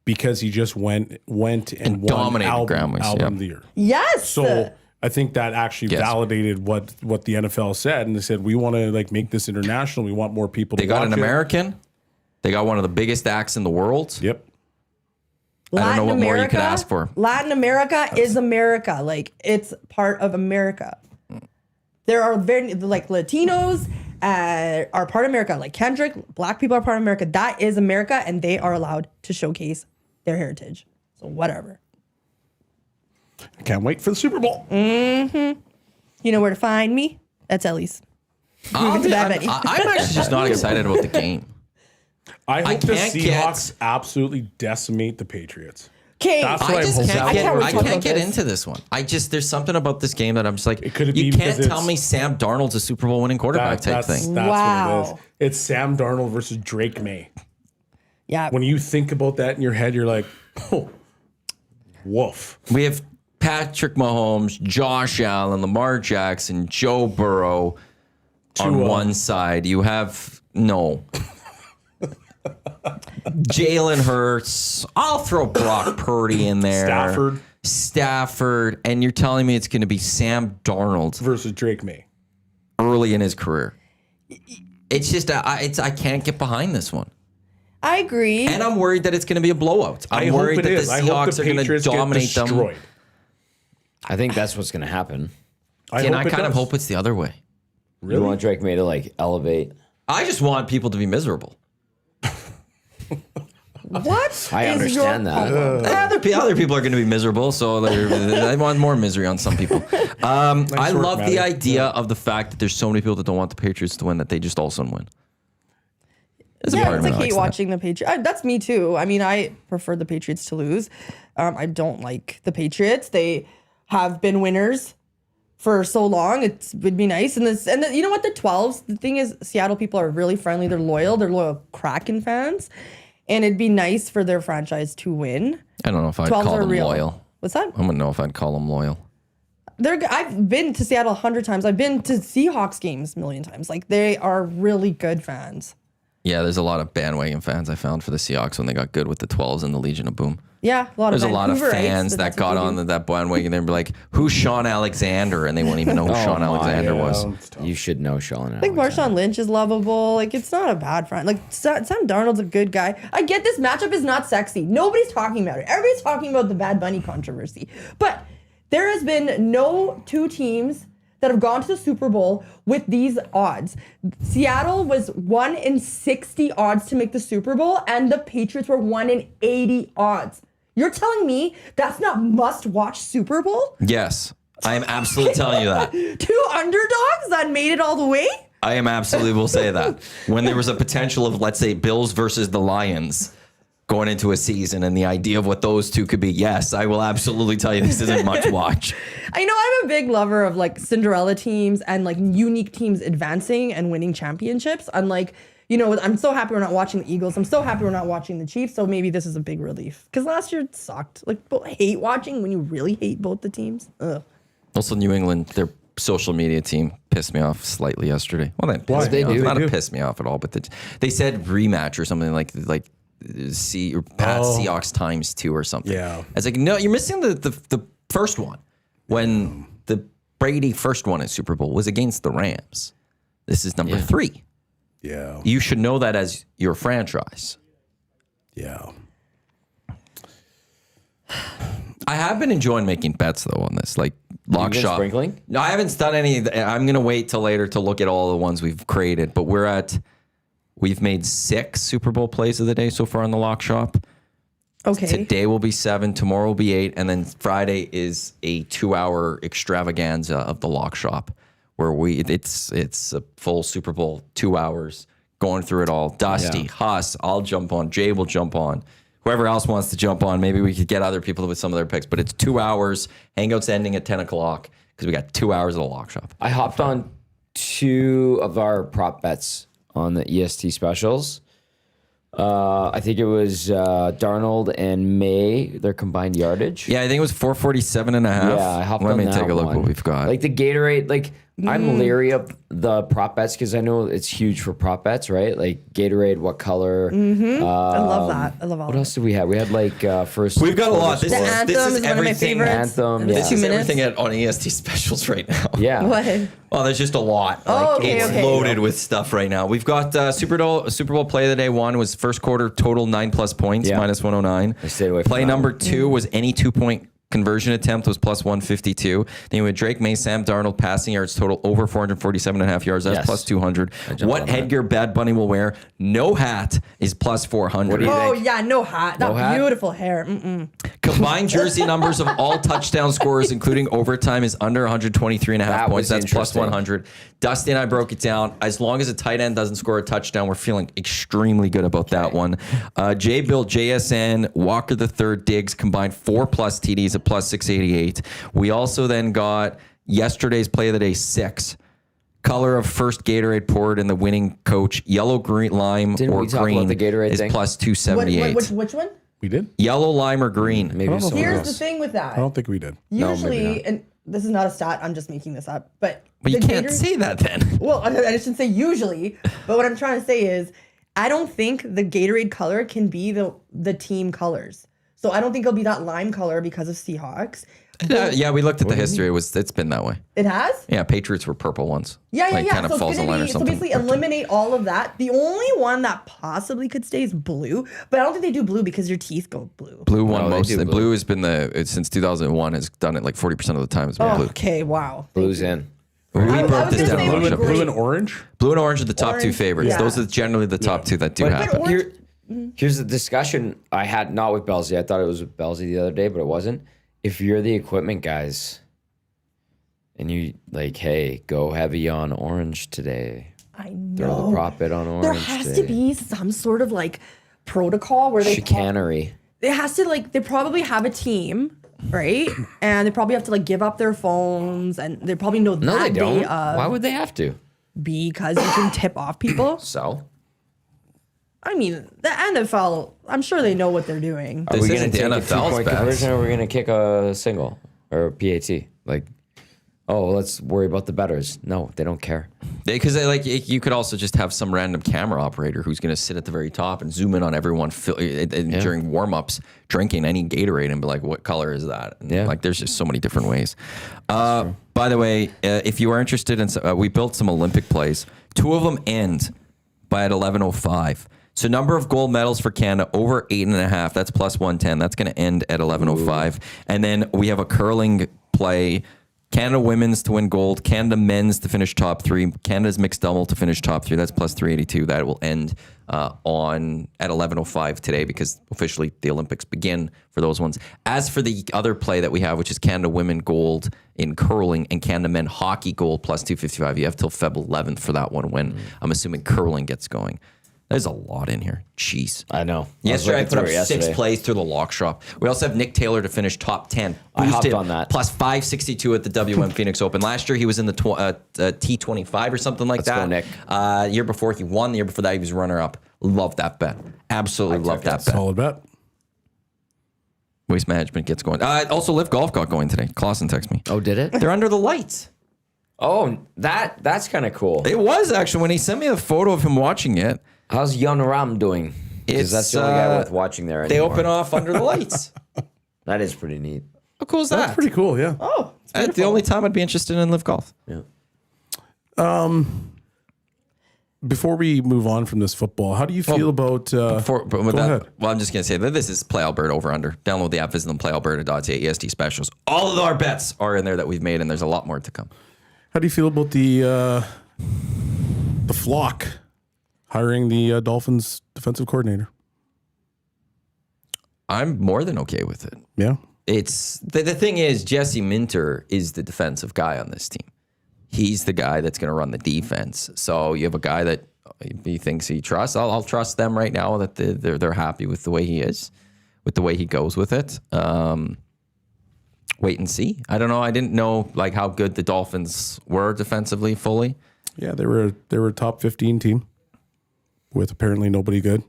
because he just went and won dominated album Grammys, of the year. Yes. So I think that actually Yes. validated what the NFL said, and they said we want to make this international. We want more people. they to got watch an it. American. They got one of the biggest acts in the world. Yep. I don't know what more you could ask for. Latin America is America. Like, it's part of America. There are Latinos are part of America. Like Kendrick, black people are part of America. That is America, and they are allowed to showcase their heritage. So whatever. I can't wait for the Super Bowl. You know where to find me? That's Ellie's. I'm to Bad Bunny. actually just not excited about the game. I hope the can't Seahawks absolutely decimate the Patriots. Okay. That's what I just hope can't that get, wait I to talk can't about get this. into this one. There's something about this game that I'm just like, could it you be can't because tell it's- me Sam Darnold's a Super Bowl winning quarterback type That's thing. what it Wow. is. It's Sam Darnold versus Drake May. Yeah. When you think about that in your head, you're like, oh, woof. We have Patrick Mahomes, Josh Allen, Lamar Jackson, Joe Burrow on Tua. one side. You have Jalen Hurts. I'll throw Brock Purdy in there. Stafford. And you're telling me it's going to be Sam Darnold Versus Drake May. early in his career. It's just, I can't get behind this one. I agree. And I'm worried that it's going to be a blowout. I'm worried that the Seahawks are going to dominate them. I think that's what's going to happen. And I kind of hope it's the other way. You want Drake May to elevate. I just want people to be miserable. what? I is understand your that. problem? Other people are going to be miserable, so I want more misery on some people. I work, love Matty. the idea of the fact that there's so many people that don't want the Patriots to win that they just also win. There's a part Yeah, of it's me like that hate likes that. watching the Patriots. That's me too. I mean, I prefer the Patriots to lose. I don't like the Patriots. They have been winners for so long. It would be nice. And you know what? The 12s. The thing is, Seattle people are really friendly. They're loyal. They're loyal Kraken fans, and it'd be nice for their franchise to win. I don't know if I'd 12s call are them real. loyal. What's that? I wouldn't know if I'd call them loyal. I've been to Seattle 100 times. I've been to Seahawks games a million times. Like, they are really good fans. Yeah, there's a lot of bandwagon fans I found for the Seahawks when they got good with the 12s and the Legion of Boom. Yeah, There's a of lot of Vancouverites, fans but that that's got what they on do. that bandwagon and be like, who's Sean Alexander? And they won't even know who Sean my, Alexander was. You should know Shawn. I think Marshawn Lynch is lovable. Like, it's not a bad friend. Like, Sam Darnold's a good guy. I get this matchup is not sexy. Nobody's talking about it. Everybody's talking about the Bad Bunny controversy. But there has been no two teams that have gone to the Super Bowl with these odds. Seattle was 1 in 60 odds to make the Super Bowl, and the Patriots were 1 in 80 odds. You're telling me that's not must-watch Super Bowl? Yes, I am absolutely telling you that. Two underdogs that made it all the way? I am absolutely will say that. When there was a potential of, let's say, Bills versus the Lions going into a season and the idea of what those two could be, yes, I will absolutely tell you this isn't much watch. I know I'm a big lover of like Cinderella teams and like unique teams advancing and winning championships. Unlike, I'm so happy we're not watching the Eagles. I'm so happy we're not watching the Chiefs. So maybe this is a big relief. Because last year it sucked. Like, hate watching when you really hate both the teams. Ugh. Also, New England, their social media team pissed me off slightly yesterday. Well, they pissed They me do. off. They Not do. pissed me off at all, but they said rematch or something like Pat Seahawks times 2 or something. Yeah. I was like, no, you're missing the first one. When the Brady first won his Super Bowl was against the Rams. This is number 3. Yeah. You should know that as your franchise. Yeah. I have been enjoying making bets though on this, like lock been shop. sprinkling? No, I haven't done any. I'm gonna wait till later to look at all the ones we've created. But we've made 6 Super Bowl plays of the day so far on the lock shop. Okay. Today will be 7, tomorrow will be 8, and then Friday is a 2-hour extravaganza of the lock shop where it's a full Super Bowl 2 hours going through it all. Dusty, Huss, I'll jump on, Jay will jump on. Whoever else wants to jump on, maybe we could get other people with some of their picks, but it's 2 hours. Hangout's ending at 10 o'clock because we got 2 hours of the lock shop. I hopped on 2 of our prop bets on the EST specials. I think it was Darnold and May, their combined yardage. Yeah, I think it was 447 and a half. Yeah, I hopped Let on me that take a look one. what we've got. Like the Gatorade, like I'm leery of the prop bets because I know it's huge for prop bets, right? Like Gatorade, what color? I love that. I love all What of else did we have? We had like first. We've got a lot. This The is Anthem this is is one of my everything. favorites. Anthem, This yeah. This is is 2 minutes. everything on EST specials right now. Yeah. What? Oh, there's just a lot. Oh, okay, it's okay. loaded with stuff right now. We've got Super Bowl play of the day. 1 was first quarter total 9+ points, Yeah. minus 109. I stayed away from Play that number one. 2 was any 2-point conversion attempt was plus 152. Then we had Drake May, Sam Darnold passing yards total over 447.5 yards. That's Yes. plus 200. What on that. headgear Bad Bunny will wear? No hat is plus 400. What do you Oh think? yeah, no hat. That hat? beautiful hair. Mm-mm. Combined jersey numbers of all touchdown scorers, including overtime, is under 123 and a half That points. was That's plus interesting. 100. Dusty and I broke it down. As long as a tight end doesn't score a touchdown, we're feeling extremely good about that one. J. Bill, JSN, Walker the Third, Diggs combined 4+ TDs at plus 688. We also then got yesterday's play of the day 6. Color of first Gatorade poured in the winning coach, yellow, green, lime, Didn't or we talk green about the Gatorade is thing? plus 278. Which one? We did? Yellow, lime, or green. Maybe know if someone Here's else. the thing with that. I don't think we did. maybe Usually, not. and this is not a stat. I'm just making this up. But You the can't Gatorade- say that then. Well, I shouldn't say usually, but what I'm trying to say is, I don't think the Gatorade color can be the team colors. So I don't think it'll be that lime color because of Seahawks. Yeah, we looked at the history. It's been that way. It has? Yeah, Patriots were purple ones. Yeah. Kind of So falls it's in gonna line or be so something. basically eliminate all of that. The only one that possibly could stay is blue, but I don't think they do blue because your teeth go blue. Blue won No, they most. do The blue. blue has been since 2001 has done it like 40% of the time. It's been Oh, blue. okay, wow. Blues in. We I broke was this gonna down. say a we little would bit. Blue and orange? Blue and orange are the top 2 Orange, favorites. yeah. Those are generally the top 2 that do But happen. orange- Here's the discussion I had, not with Belsey. I thought it was with Belsey the other day, but it wasn't. If you're the equipment guys and you like, hey, go heavy on orange today. I Throw know. the prop bet on orange. There has today. to be some sort of like protocol where they chicanery. it has to like they probably have a team, right? And they probably have to like give up their phones and they probably know No, that they don't. day of Why would they have to? because you can tip off people. So, I mean, the NFL, I'm sure they know what they're doing. are This we going isn't to the take a NFL's 2-point bets. conversion, or are we going to kick a single or a PAT? Like, oh, let's worry about the betters. No, they don't care. Because you could also just have some random camera operator who's going to sit at the very top and zoom in on everyone during warm-ups drinking any Gatorade and be like, what color is that? And Yeah. like there's just so many different ways. By the way, if you are interested in, we built some Olympic plays. 2 of them end by at 11:05. So number of gold medals for Canada over 8.5. That's plus 110. That's going to end at 11:05. And then we have a curling play. Canada women's to win gold, Canada men's to finish top 3, Canada's mixed double to finish top 3. That's plus 382. That will end at 11:05 today because officially the Olympics begin for those ones. As for the other play that we have, which is Canada women gold in curling and Canada men hockey gold plus 255. You have till Feb 11th for that one when I'm assuming curling gets going. There's a lot in here. Jeez. I know. Yesterday I was put up looking through it 6 yesterday. plays through the lock shop. We also have Nick Taylor to finish top 10. I hopped Boosted on that. Plus 562 at the WM Phoenix Open. Last year he was in the T25 or something like Let's that. go, Nick. Year before he won. The year before that he was runner up. Love that bet. Absolutely love that bet. Solid bet. Waste Management gets going. Also Live Golf got going today. Clausen texted me. Oh, did it? They're under the lights. Oh, that's kind of cool. It was actually when he sent me a photo of him watching it. How's Jan Ram doing? Because that's the only guy worth watching there They anymore. open off under the lights. That is pretty neat. How cool is that? That's pretty cool, yeah. Oh, it's That's the only time I'd be interested in Live Golf. Yeah. before we move on from this football, how do you feel about? Go ahead. Well, I'm just gonna say that this is Play Alberta over under. Download the app, visit them, playalberta.ca, EST specials. All of our bets are in there that we've made, and there's a lot more to come. How do you feel about the Flock hiring the Dolphins defensive coordinator? I'm more than okay with it. Yeah. It's the thing is Jesse Minter is the defensive guy on this team. He's the guy that's going to run the defense. So you have a guy that he thinks he trusts. I'll trust them right now that they're happy with the way he is, with the way he goes with it. Wait and see. I don't know. I didn't know like how good the Dolphins were defensively fully. Yeah, they were a top 15 team with apparently nobody good.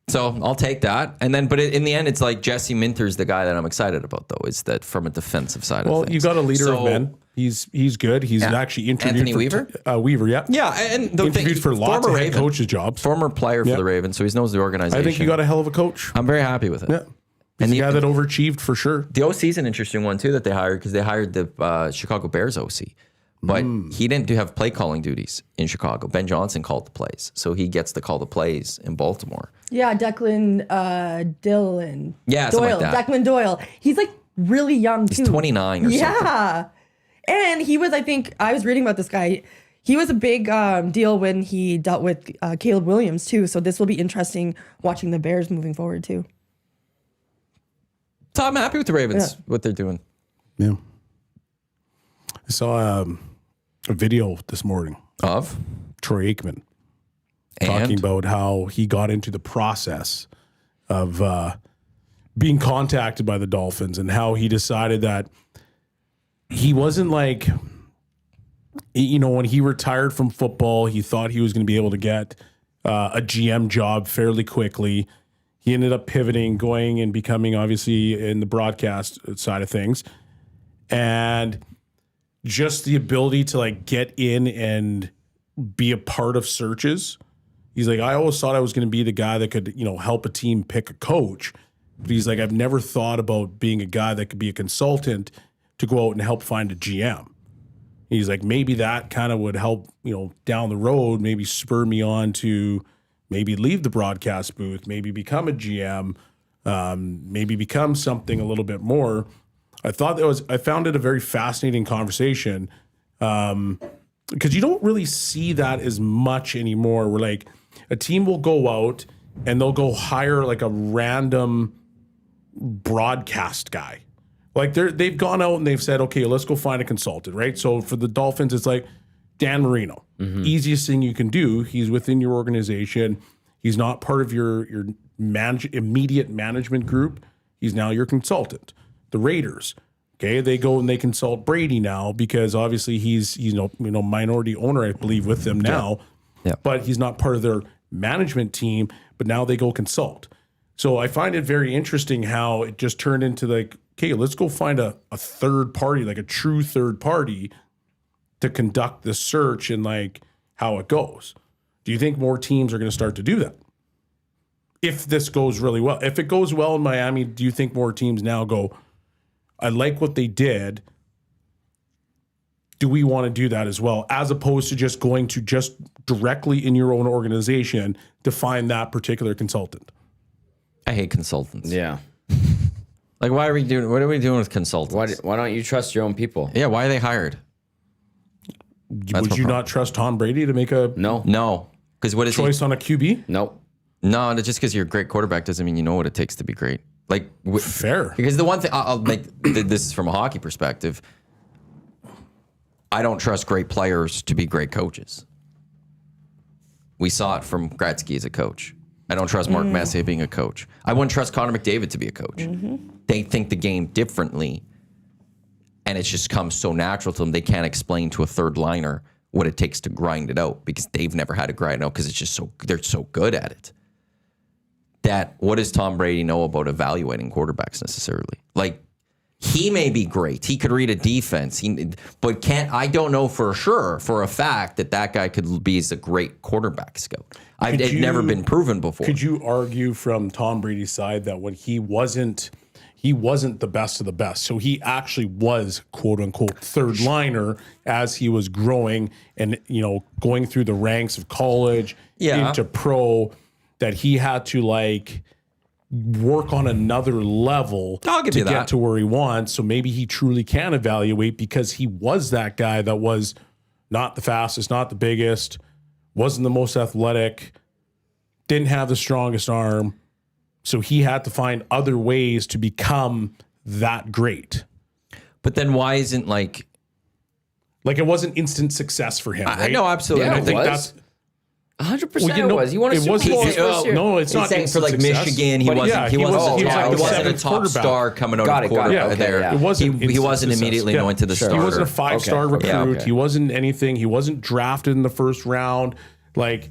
So I'll take that. And then, but in the end, it's like Jesse Minter's the guy that I'm excited about, though, is that from a defensive side of things. Well, you got a leader of men. He's good. He's actually interviewed Anthony for Weaver? Weaver, yeah. Yeah, and the Interviewed for lots of former head coaches jobs. Former player for the Ravens, so he knows the organization. I think you got a hell of a coach. I'm very happy with it. Yeah. He's the guy that overachieved for sure. The OC's an interesting one, too, that they hired, because they hired the Chicago Bears OC. But he didn't have play calling duties in Chicago. Ben Johnson called the plays. So he gets to call the plays in Baltimore. Yeah, Declan Dillon. Yeah, Doyle. something like that. Declan Doyle. He's like really young too. He's 29 or something. Yeah. And he was, I think, I was reading about this guy. He was a big deal when he dealt with Caleb Williams too. So this will be interesting watching the Bears moving forward too. So I'm happy with the Ravens, what they're doing. Yeah. I saw a video this morning Of? Troy Aikman And? talking about how he got into the process of being contacted by the Dolphins and how he decided that he wasn't like, you know, when he retired from football, he thought he was going to be able to get a GM job fairly quickly. He ended up pivoting, going and becoming obviously in the broadcast side of things. And just the ability to like get in and be a part of searches. He's like, I always thought I was going to be the guy that could, you know, help a team pick a coach. But he's like, I've never thought about being a guy that could be a consultant to go out and help find a GM. He's like, maybe that kind of would help, you know, down the road, maybe spur me on to maybe leave the broadcast booth, maybe become a GM, maybe become something a little bit more. I found it a very fascinating conversation because you don't really see that as much anymore. Where like a team will go out and they'll go hire like a random broadcast guy. Like they've gone out and they've said, okay, let's go find a consultant, right? So for the Dolphins, it's like Dan Marino. Easiest thing you can do. He's within your organization. He's not part of your immediate management group. He's now your consultant. The Raiders, okay, they go and they consult Brady now because obviously he's minority owner, I believe, with them now. Yeah. But he's not part of their management team. But now they go consult. So I find it very interesting how it just turned into like, okay, let's go find a third party, like a true third party, to conduct the search and like how it goes. Do you think more teams are going to start to do that? If this goes really well, if it goes well in Miami, do you think more teams now go, I like what they did. Do we want to do that as well? As opposed to just going to just directly in your own organization to find that particular consultant. I hate consultants. Yeah. Like, what are we doing with consultants? Why don't you trust your own people? Yeah, why are they hired? Would you not trust Tom Brady to make a No. Because what is choice on a QB? Nope. No, just because you're a great quarterback doesn't mean you know what it takes to be great. Like Fair. Because the one thing I'll make this is from a hockey perspective. I don't trust great players to be great coaches. We saw it from Gretzky as a coach. I don't trust Mark Messier being a coach. I wouldn't trust Connor McDavid to be a coach. They think the game differently, and it just comes so natural to them. They can't explain to a third liner what it takes to grind it out because they've never had to grind it out because it's just they're so good at it. What does Tom Brady know about evaluating quarterbacks necessarily? Like, he may be great. He could read a defense. But I don't know for a fact that guy could be as a great quarterback scout. It's never been proven before. Could you argue from Tom Brady's side that when he wasn't he wasn't the best of the best. So he actually was quote unquote third liner as he was growing and, going through the ranks of college into pro, that he had to like work on another level I'll give you that. get to where he wants. So maybe he truly can evaluate, because he was that guy that was not the fastest, not the biggest, wasn't the most athletic, didn't have the strongest arm. So he had to find other ways to become that great. But then why isn't like it wasn't instant success for him, right? no, absolutely. Yeah, And I think it that's was. 100% Well, it was. He won a Super Bowl his first year. No, it's he's not saying for instant like success, Michigan, he but wasn't. yeah, he wasn't. he was like he the wasn't a seventh top quarterback. star coming out Got of it, got it. quarter Okay, there. yeah. It wasn't. He wasn't instant immediately success. going to the Sure. starter. He wasn't a five-star Okay. recruit. Yeah, okay. He wasn't anything. He wasn't drafted in the first round. Like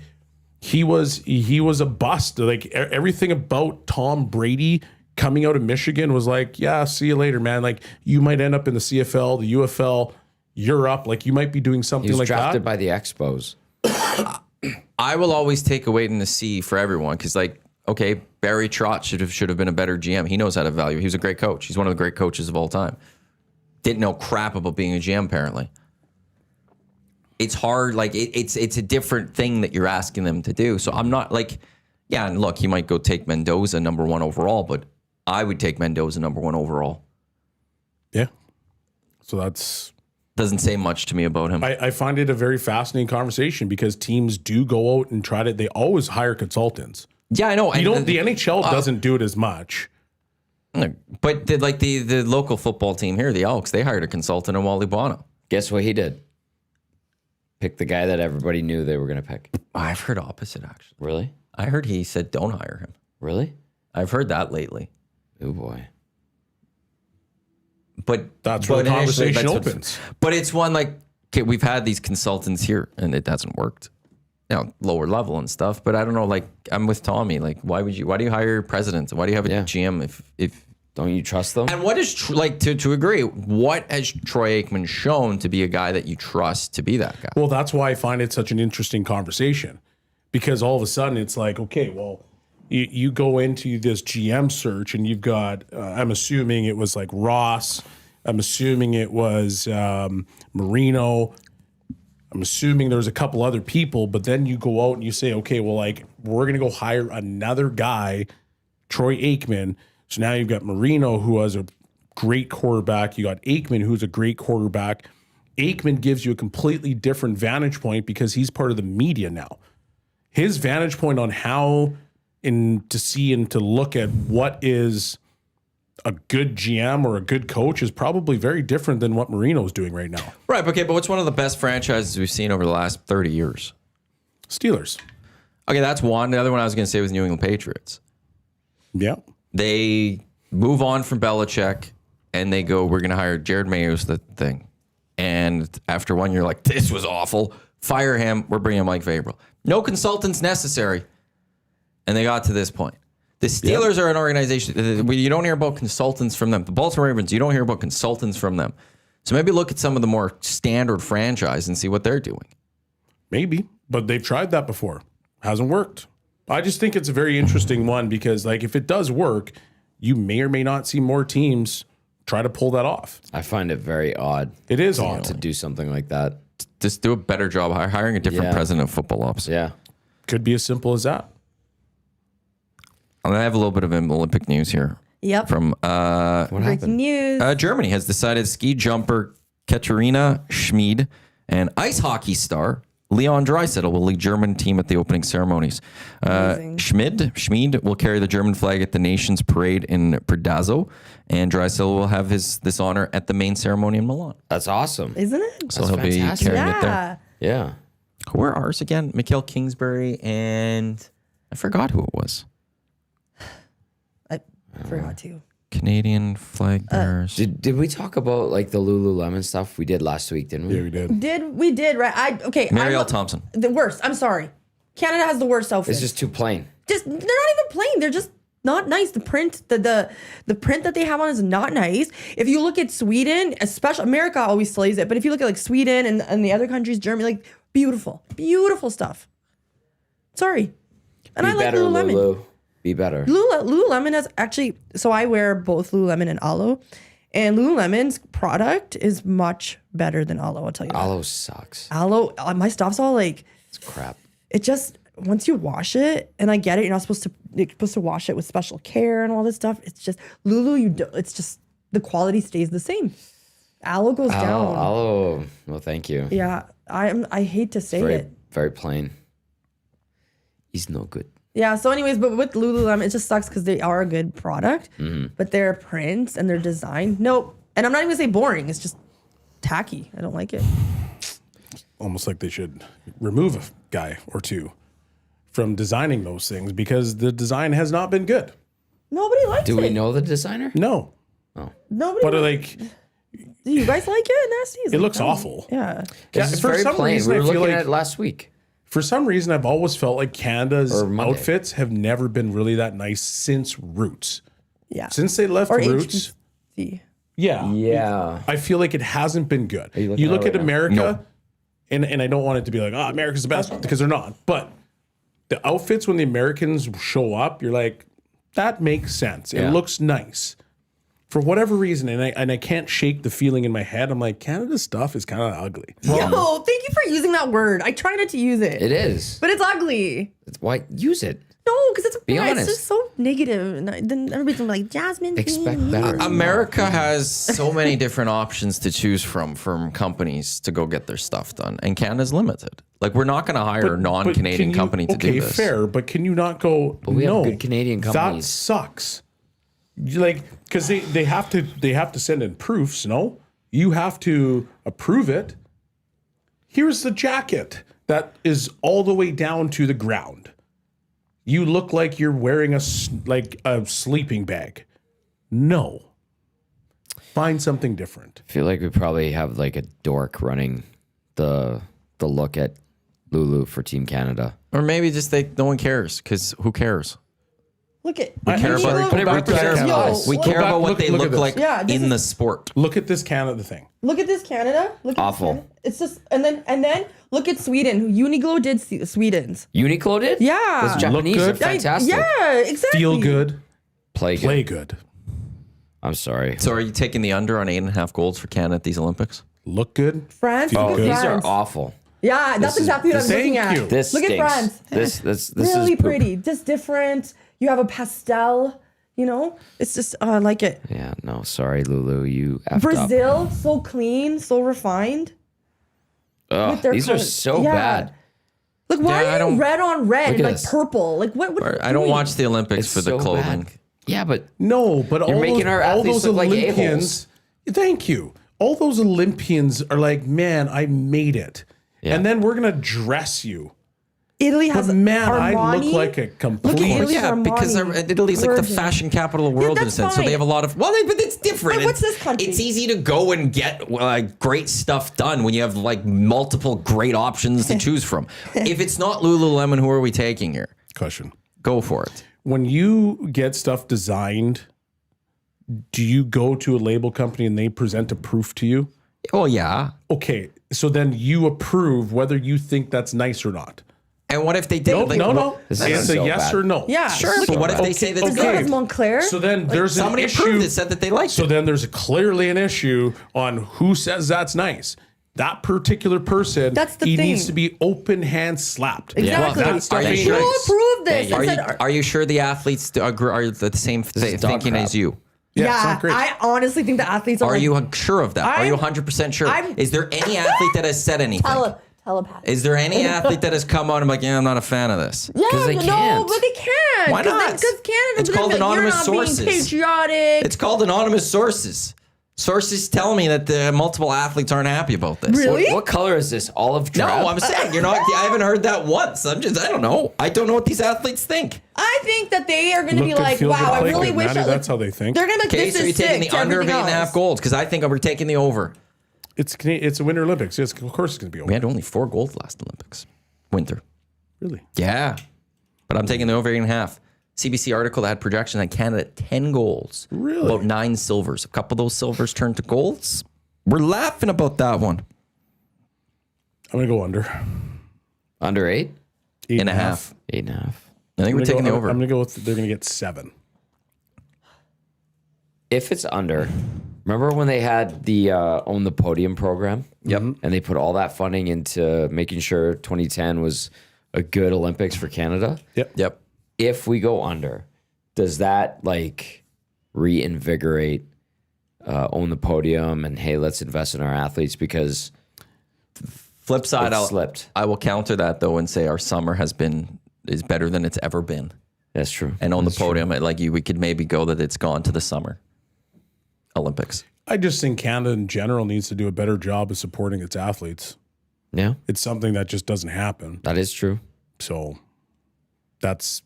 he was a bust. Like everything about Tom Brady coming out of Michigan was like, yeah, see you later, man. Like you might end up in the CFL, the UFL, Europe. Like you might be doing something He was like drafted that. by the Expos. I will always take a wait and a see for everyone, because like, okay, Barry Trotz should have been a better GM. He knows how to value. He was a great coach. He's one of the great coaches of all time. Didn't know crap about being a GM apparently. It's hard. Like it's a different thing that you're asking them to do. So I'm not like, yeah. And look, he might go take Mendoza number 1 overall, but I would take Mendoza number 1 overall. Yeah. So that's. Doesn't say much to me about him. I find it a very fascinating conversation, because teams do go out and try to. They always hire consultants. Yeah, I know. The NHL doesn't do it as much. But the local football team here, the Elks, they hired a consultant in Wally Bono. Guess what he did? Pick the guy that everybody knew they were going to pick. I've heard opposite, actually. Really? I heard he said don't hire him. Really? I've heard that lately. Oh, boy. That's where the initially, conversation that's opens. But it's one like, okay, we've had these consultants here and it hasn't worked. Lower level and stuff. But I don't know, like I'm with Tommy. Like, why do you hire presidents? Why do you have a GM if don't you trust them? And what is to agree? What has Troy Aikman shown to be a guy that you trust to be that guy? Well, that's why I find it such an interesting conversation, because all of a sudden it's like, okay, well, you go into this GM search and you've got, I'm assuming it was like Ross. I'm assuming it was Marino. I'm assuming there's a couple other people, but then you go out and you say, okay, well, like we're going to go hire another guy, Troy Aikman. So now you've got Marino, who has a great quarterback. You got Aikman, who's a great quarterback. Aikman gives you a completely different vantage point because he's part of the media now. His vantage point on how to see and to look at what is a good GM or a good coach is probably very different than what Marino's doing right now. Right. Okay. But what's one of the best franchises we've seen over the last 30 years? Steelers. Okay. That's one. The other one I was going to say was New England Patriots. Yeah. They move on from Belichick and they go, we're going to hire Jared Mayo's the thing. And after 1 year, like, this was awful. Fire him. We're bringing Mike Vrabel. No consultants necessary. And they got to this point. The Steelers are an organization. You don't hear about consultants from them. The Baltimore Ravens, you don't hear about consultants from them. So maybe look at some of the more standard franchise and see what they're doing. Maybe, but they've tried that before. Hasn't worked. I just think it's a very interesting one because, like, if it does work, you may or may not see more teams try to pull that off. I find it very odd. It is odd to do something like that. Just do a better job hiring a different president of football ops. Yeah. Could be as simple as that. I have a little bit of Olympic news here. Yep. From Breaking news. Germany has decided ski jumper Katarina Schmid and ice hockey star Leon Draisaitl will lead German team at the opening ceremonies. Schmid will carry the German flag at the nation's parade in Predazzo, and Draisaitl will have this honor at the main ceremony in Milan. That's awesome. Isn't it? So he'll be carrying it there. Yeah. Who are ours again? Mikhail Kingsbury and I forgot who it was. I forgot to. Canadian flag bearers. Did we talk about like the Lululemon stuff we did last week, didn't we? Yeah, we did. We did, right? Marielle Thompson. The worst. I'm sorry. Canada has the worst outfit. It's just too plain. They're not even plain. They're just not nice. The print, the print that they have on is not nice. If you look at Sweden, especially America always slays it, but if you look at like Sweden and the other countries, Germany, like beautiful stuff. Sorry. And I like better, Lululemon. Lulu. Be better. Lululemon has actually, so I wear both Lululemon and Alo, and Lululemon's product is much better than Alo, I'll tell you that. Aloe sucks. Alo, my stuff's all like, It's crap. it just, once you wash it, and I get it, you're supposed to wash it with special care and all this stuff. It's just, it's just, the quality stays the same. Aloe goes down. Aloe. Well, thank you. Yeah, I hate to say Very, it. very plain. He's no good. Yeah, so anyways, but with Lululemon, it just sucks because they are a good product, but their prints and their design, nope. And I'm not even gonna say boring, it's just tacky. I don't like it. Almost like they should remove a guy or two from designing those things because the design has not been good. Nobody likes it. Do we know the designer? No. Nobody. But like, Do you guys like it? Nasty. it looks awful. Yeah. Yeah, It's for very some plain. reason, We I were feel looking like at it last week. for some reason, I've always felt like Canada's Or Monday. outfits have never been really that nice since Roots. Yeah. Since they left Or Roots, HTC. yeah, Yeah. I feel like it hasn't been good. you You looking look at at it right now? America, and I don't want it to be like, oh, America's the best because they're not. But the outfits when the Americans show up, you're like, that makes sense. It Yeah. looks nice. For whatever reason, and I can't shake the feeling in my head. I'm like, Canada's stuff is kind of ugly. Yo, thank you for using that word. I try not to use it. It is. But it's ugly. It's why use it. No, because Be it's honest. just so negative. And then everybody's gonna be like, Jasmine. Expect better. America has so many different options to choose from companies to go get their stuff done, and Canada's limited. Like, we're not going to hire a non-Canadian can you- company to do this. Okay, fair, but can you not go? But we have no, good Canadian That companies. sucks. Like, because they have to send in proofs. No, you have to approve it. Here's the jacket that is all the way down to the ground. You look like you're wearing a sleeping bag. No. Find something different. I feel like we probably have like a dork running the look at Lulu for Team Canada. Or maybe just no one cares, because who cares? Look at I care sorry, about, but it we represents care, us. we Yo, care look about back- what look- they look at look this. like Yeah, this in is- the sport. Look at this Canada thing. Look at this Canada. Look at Awful. This Canada. It's just and then look at Sweden. Uniqlo did Sweden's. Uniqlo did? Yeah. Those Japanese good. are fantastic. Yeah, exactly. Feel good, Play good. play good. I'm sorry. So are you taking the under on 8.5 golds for Canada at these Olympics? Look good. France. Oh, look at good. These are France. awful. Yeah, that's exactly what I'm looking Thank at. you. This Look at stinks. France. This Really is poop. pretty. Just different. You have a pastel. You know, it's just I like it. Yeah, no, sorry, Lulu. You effed up. Brazil, so clean, so refined. Ugh, their these are colors. so Yeah. bad. Like, why Yeah, I are don't- you red on red, Look at like this. purple? Like, what are you I don't doing? watch the Olympics It's for the so clothing. bad. Yeah, but No, but all making those, our all athletes those look like Olympians. Thank you. All those Olympians are like, man, I made it, Yeah. and then we're gonna dress you. Italy has But man, I Armani. look like a complete. Italy. Yeah, Armani. because Italy's like the Virgin. fashion capital of the world in a that's sense. So fine. they have a lot of, but it's different. But what's It's- this country? It's easy to go and get great stuff done when you have like multiple great options to choose from. If it's not Lululemon, who are we taking here? Question: Go for it. when you get stuff designed, do you go to a label company and they present a proof to you? Oh yeah. Okay, so then you approve whether you think that's nice or not. And what if they did? No. This It's is a so yes bad. or no. Yeah, Sure, Look but at- what if they say that's Okay. Brazil has good? Montclair. So then there's Somebody an issue. approved it, said that they liked So it. then there's clearly an issue on who says that's nice. That particular person, That's the he thing. needs to be open hand slapped. Exactly. Well, that stuff Are you ain't sure? Who nice. approved this? Yeah, I Are said, you, are you sure the athletes are the same is dog thinking crap. as you? Yeah, it's yeah, not great. I honestly think the athletes are. Are like, you sure of that? Are you I'm- 100% sure? I'm- Is there any athlete that has said anything? telepathic? Is there any athlete that has come out and like, yeah, I'm not a fan of this? Yeah, 'Cause they no, can't. but they can. Why not? Because Canada. It's called anonymous you're not sources. Being patriotic. It's called anonymous sources. Sources tell me that the multiple athletes aren't happy about this. Really? What color is this? Olive drab? No, I'm saying you're not. I haven't heard that once. I don't know. I don't know what these athletes think. I think that they are going to Look be good, like, feel wow, good, I play really good, wish. Maddie, I, that's how they think. They're going to be like, Okay, this so you're is taking sick the to under of everything 8.5 else. golds because I think we're taking the over. It's a Winter Olympics. Yes, of course it's going to be over. We had only 4 gold last Olympics, winter. Really? Yeah, but I'm taking the over 8.5. CBC article that had projection that Canada 10 golds, Really? about 9 silvers. A couple of those silvers turned to golds. We're laughing about that one. I'm going to go under. Under 8? 8.5. 8.5. I think we're taking the over. I'm going to go with they're going to get 7. If it's under, remember when they had the Own the Podium program? Yep. And they put all that funding into making sure 2010 was a good Olympics for Canada? Yep. If we go under, does that like reinvigorate Own the Podium and hey, let's invest in our athletes? Because Flip side, slipped. I will counter that though and say our summer is better than it's ever been. That's true. And on the podium, we could maybe go that it's gone to the summer Olympics. I just think Canada in general needs to do a better job of supporting its athletes. Yeah, It's something that just doesn't happen. that is true. So that's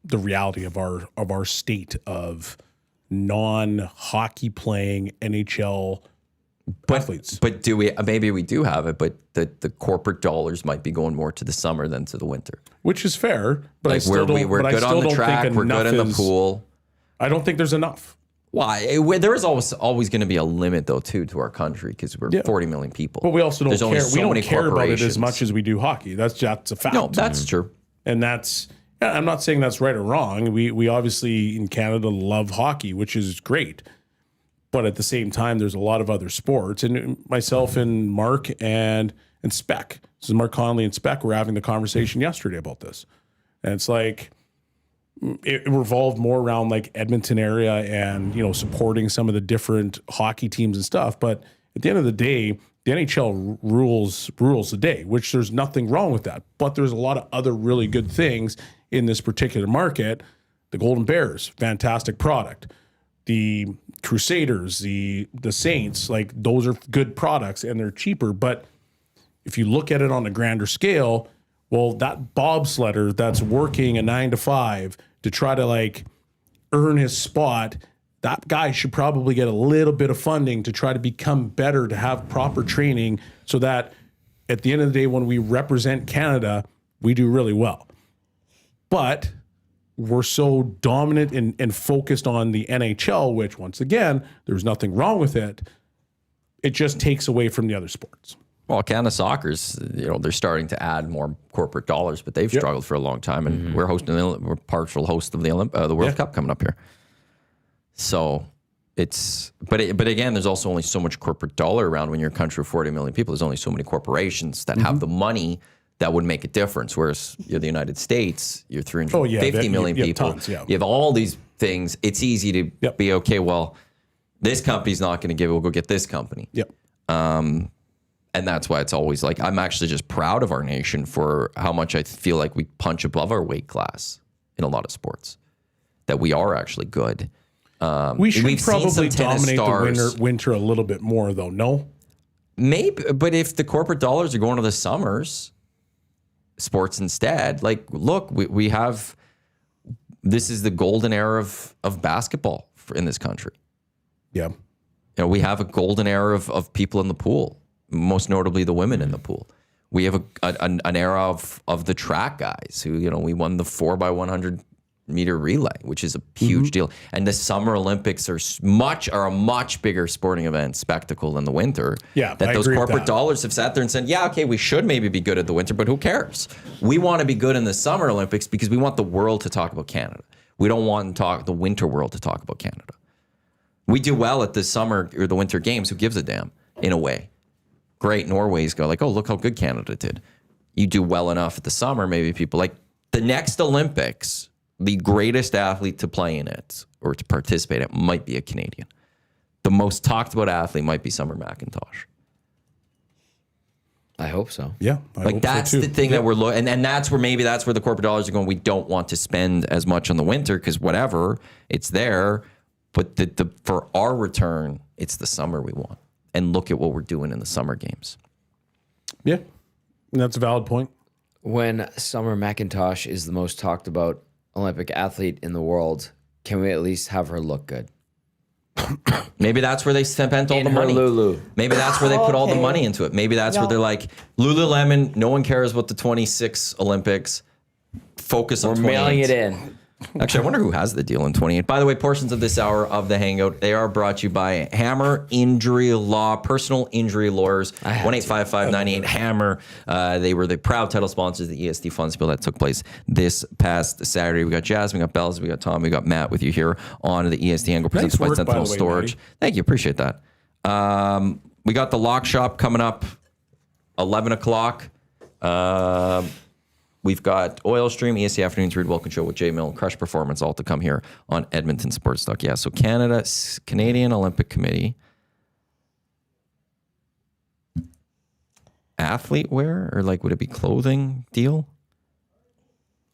the reality of our state of non-hockey playing NHL athletes. But do we? Maybe we do have it, but the corporate dollars might be going more to the summer than to the winter. Which is fair, but I Like still don't. we're but I good still on the don't track. think We're good in the enough pool. I don't think there's enough. Why? There is always going to be a limit though too to our country because we're 40 million people. But we also don't There's only care. so We don't many care about it as corporations. much as we do hockey. That's a fact. No, that's true. And that's. I'm not saying that's right or wrong. We obviously in Canada love hockey, which is great. But at the same time, there's a lot of other sports. And myself and Mark and Spec, this is Mark Conley and Spec, were having the conversation yesterday about this. And it's like it revolved more around like Edmonton area and, supporting some of the different hockey teams and stuff. But at the end of the day, the NHL rules the day, which there's nothing wrong with that. But there's a lot of other really good things in this particular market. The Golden Bears, fantastic product. The Crusaders, the Saints, like those are good products and they're cheaper. But if you look at it on a grander scale, well, that bobsledder that's working a 9 to 5 to try to like earn his spot, that guy should probably get a little bit of funding to try to become better, to have proper training so that at the end of the day, when we represent Canada, we do really well. But we're so dominant and focused on the NHL, which once again, there's nothing wrong with it. It just takes away from the other sports. Well, Canada Soccer's, they're starting to add more corporate dollars, but they've struggled for a long time, and we're partial host of the World Cup coming up here. So but again, there's also only so much corporate dollar around when you're a country of 40 million people. There's only so many corporations that have the money that would make a difference. Whereas you're the United States, you're 350 million you have people. tons, yeah. You have all these things. It's easy to be okay. Well, this company's not going to give it. We'll go get this company. Yep. And that's why it's always like, I'm actually just proud of our nation for how much I feel like we punch above our weight class in a lot of sports, that we are actually good. We should we've seen some probably tennis dominate stars. the winter a little bit more, though. No, Maybe, but if the corporate dollars are going to the summers, sports instead, like, look, we have, this is the golden era of basketball in this country. yeah, We have a golden era of people in the pool, most notably the women in the pool. We have an era of the track guys who, we won the 4x100 meter relay, which is a huge deal. And the Summer Olympics are a much bigger sporting event spectacle than the winter. Yeah, that I those agree with corporate that. dollars have sat there and said, yeah, okay, we should maybe be good at the winter, but who cares? We want to be good in the Summer Olympics because we want the world to talk about Canada. We don't want the winter world to talk about Canada. We do well at the summer or the winter games. Who gives a damn? In a way, great. Norway's go like, oh, look how good Canada did. You do well enough at the summer, maybe people like the next Olympics. The greatest athlete to play in it or to participate in it might be a Canadian. The most talked about athlete might be Summer McIntosh. I hope so. yeah. Like that's the thing that we're looking, and that's where the corporate dollars are going. We don't want to spend as much on the winter because whatever, it's there. But for our return, it's the summer we want. And look at what we're doing in the summer games. Yeah, that's a valid point. When Summer McIntosh is the most talked about Olympic athlete in the world, can we at least have her look good? Maybe that's where they spent all In the her money. Lulu. Maybe that's where they put all the Okay. money into it. Maybe that's where No. they're like, Lululemon, no one cares about the 26 Olympics. Focus on We're 28. mailing it in. Actually, I wonder who has the deal in 28. By the way, portions of this hour of the Hangout, they are brought to you by Hammer Injury Law, personal injury lawyers, 1-855-98-HAMMER. They were the proud title sponsors of the EST Fund Spiel that took place this past Saturday. We got Jasmine, we got Bells, we got Tom, we got Matt with you here on the EST Hangout presented by work, by Sentinel the way, Storage. Matty. Thank you, appreciate that. We got the lock shop coming up 11 o'clock. We've got Oil Stream, ESC Afternoons, Reed Wilkins Show with Jay Mill, Crush Performance, all to come here on Edmonton Sports Talk. Yeah, so Canadian Olympic Committee. Athlete wear, or like would it be clothing deal?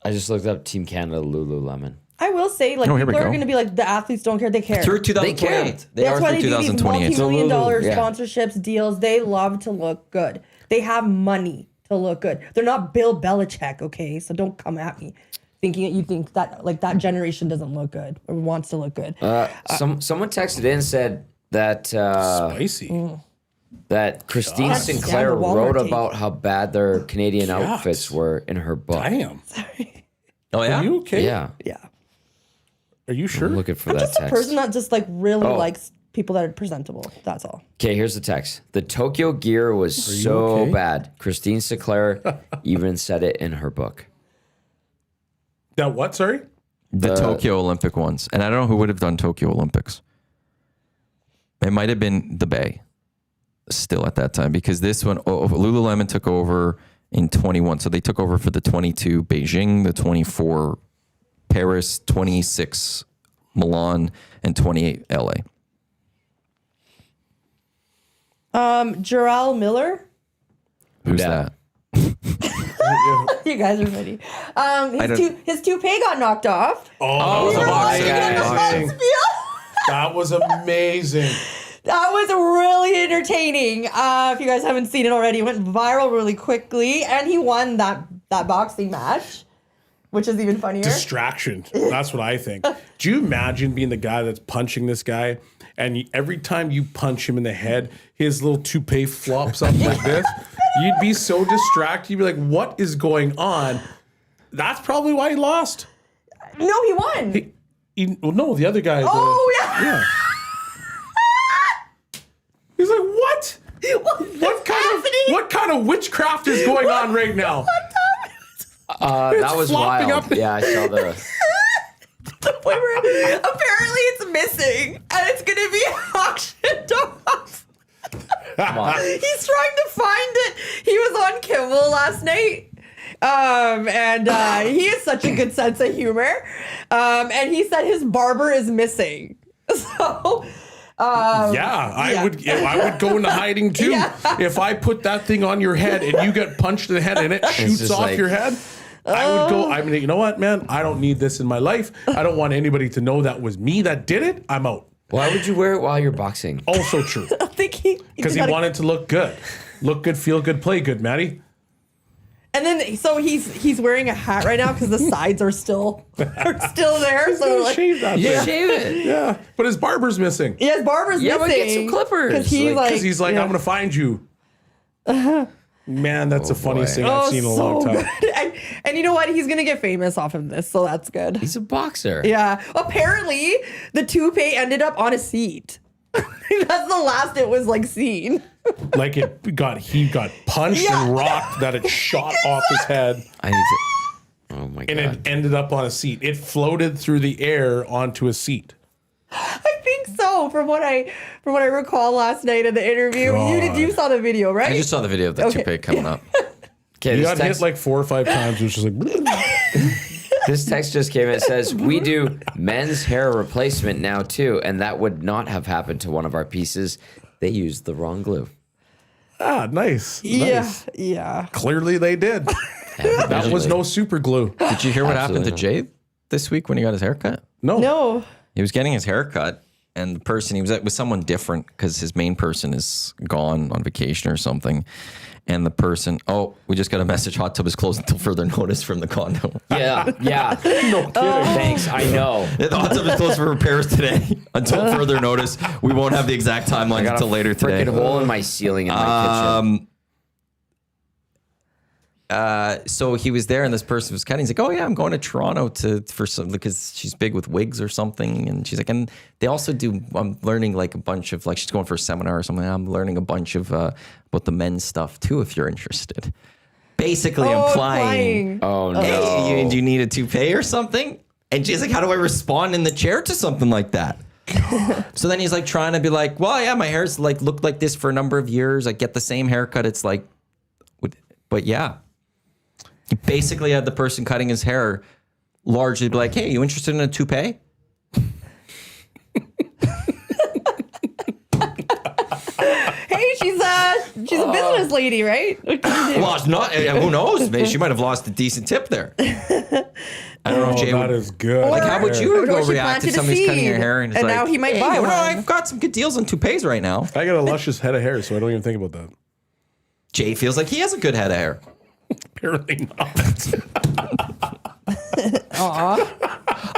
I just looked up Team Canada Lululemon. I will say, like, Oh, here we people are go. going to be like, the athletes don't care. They care. Through 2028. They That's are why through they do these 2028. multi-million dollar Yeah. sponsorships, deals. They love to look good. They have money to look good. They're not Bill Belichick, okay? So don't come at me thinking that you think that like that generation doesn't look good or wants to look good. Someone texted in and said that Spicy. that Christine God. Sinclair Yeah, the Walmart wrote tape. about how bad their Canadian God. outfits were in her book. Damn. Oh, yeah? Are you okay? Yeah, Yeah. Are you sure? I'm looking for I'm that just a text. person that just like really Oh. likes people that are presentable. That's all. Okay, here's the text. The Tokyo gear was so okay? bad. Christine Sinclair even said it in her book. That what? Sorry. The Tokyo Olympic ones. And I don't know who would have done Tokyo Olympics. It might have been the Bay still at that time, because this one, Lululemon took over in 21. So they took over for the 22 Beijing, the 24 Paris, 26 Milan, and 28 LA. Jarrell Miller. Who's that? that? You guys are funny. don't- His toupee got knocked off. Oh, it's a boxing boxing. That was amazing. That was really entertaining. If you guys haven't seen it already, it went viral really quickly, and he won that boxing match, which is even funnier. Distraction. That's what I think. Do you imagine being the guy that's punching this guy, and every time you punch him in the head, his little toupee flops up like this? You'd be so distracted. You'd be like, "What is going on?" That's probably why he lost. No, he won. No, the other guy. Oh, yeah. He's like, "What? What kind of witchcraft is going on right now?" That was flopping wild. up. Yeah, I saw the. The point where apparently it's missing, and it's going to be auctioned off. Come on. He's trying to find it. He was on Kimmel last night. And he has such a good sense of humor. And he said his barber is missing. So, I would go into hiding too. Yeah. If I put that thing on your head and you get punched in the head and it shoots just off like- your head, I would go. I mean, you know what, man? I don't need this in my life. I don't want anybody to know that was me that did it. I'm out. Why would you wear it while you're boxing? Also true. I think Because he wanted to look good. Look good, feel good, play good, Maddie. And then, so he's wearing a hat right now because the sides are still there. So like, Shave that thing. Shave it. Yeah. But his barber's missing. yeah, his barber's Yeah, missing. but get some clippers. Because he's Like- like, Because he's like, yeah. I'm going to find you. Man, that's the funniest boy. thing I've seen in a long time. Good. And you know what? He's gonna get famous off of this, so that's good. He's a boxer. Yeah. Apparently, the toupee ended up on a seat. That's the last it was like seen. Like he got punched Yeah. and rocked that it shot off his head. I need to. Oh my And god. it ended up on a seat. It floated through the air onto a seat. I think so. From what I recall last night in the interview, you saw the video, right? I just saw the video of the toupee coming up. Okay, He this got text, hit like 4 or 5 times. It was just like, this text just came in. It says, "We do men's hair replacement now too, and that would not have happened to one of our pieces. They used the wrong glue." nice. Yeah, Nice. yeah. Clearly they did. That was no super glue. Did you hear what happened to Absolutely Jay this week when he got his haircut? No. He was getting his haircut, and the person he was with someone different because his main person is gone on vacation or something. And the person, we just got a message: hot tub is closed until further notice from the condo. Yeah, yeah. No kidding. Thanks. I know. The hot tub is closed for repairs today until further notice. We won't have the exact timeline Got until a later today. freaking hole in my ceiling in my kitchen. so he was there and this person was cutting. He's like, oh yeah, I'm going to Toronto for some, because she's big with wigs or something. And she's like, and they also I'm learning like a bunch of, like, she's going for a seminar or something. I'm learning a bunch of about the men's stuff too, if you're interested. Basically implying, Oh no. hey, do you need a toupee or something? And she's like, how do I respond in the chair to something like that? So then he's like trying to be like, well, yeah, my hair's like looked like this for a number of years. I get the same haircut. It's like, but yeah. He basically had the person cutting his hair largely be like, hey, you interested in a toupee? Hey, she's a business lady, right? Well, it's not. Who knows? Maybe she might have lost a decent tip there. I don't know if Jay that would. is good. Like, how would you Or go she react if planted a somebody's cutting your seed, hair and it's and like, now he might hey, buy you know, one. I've got some good deals on toupees right now. I got a luscious head of hair, so I don't even think about that. Jay feels like he has a good head of hair. Apparently not.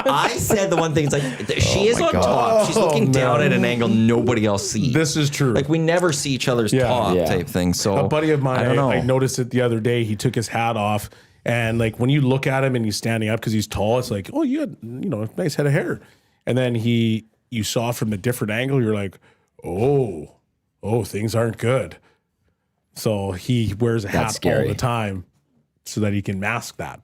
I said the one thing, it's like, she is on top. She's looking down at an angle nobody else sees. This is true. Like, we never see each other's top Yeah. type thing. So A buddy of mine, I don't know. I noticed it the other day. He took his hat off, and like when you look at him and he's standing up because he's tall, it's like, oh, you had a nice head of hair. And then you saw from a different angle, you're like, oh, things aren't good. So he wears a hat all scary. the time so that he can mask that.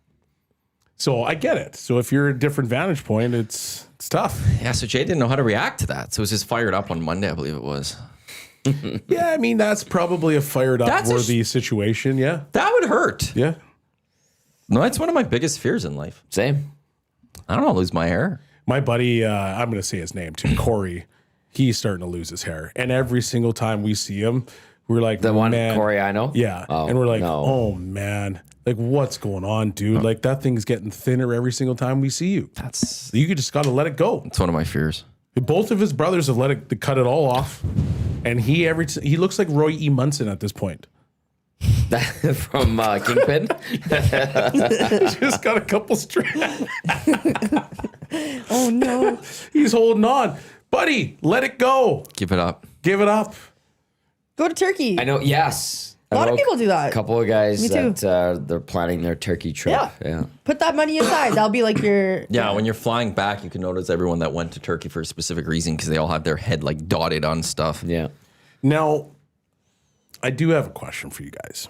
So I get it. So if you're at a different vantage point, it's tough. Yeah, so Jay didn't know how to react to that. So it was just fired up on Monday, I believe it was. Yeah, I mean, that's probably a fired up That's a worthy situation. Yeah. That would hurt. Yeah. No, that's one of my biggest fears in life. Same. I don't want to lose my hair. My buddy, I'm going to say his name too, Corey, he's starting to lose his hair. And every single time we see him, we're like, The one man. Corey I know? Yeah. Oh, and we're like, no. oh, man. Like, what's going on, dude? Like, that thing's getting thinner every single time we see you. That's You just got to let it go. one of my fears. Both of his brothers have cut it all off. And he looks like Roy E. Munson at this point. From Kingpin? Just got a couple strands. Oh no. He's holding on. Buddy, let it go. Give it up. Give it up. Go to Turkey. I know, yes. A lot of people do that. A couple of guys Me too. that they're planning their Turkey trip. Yeah. Put that money aside. That'll be like your. Yeah, when you're flying back, you can notice everyone that went to Turkey for a specific reason because they all have their head like dotted on stuff. Yeah. Now, I do have a question for you guys.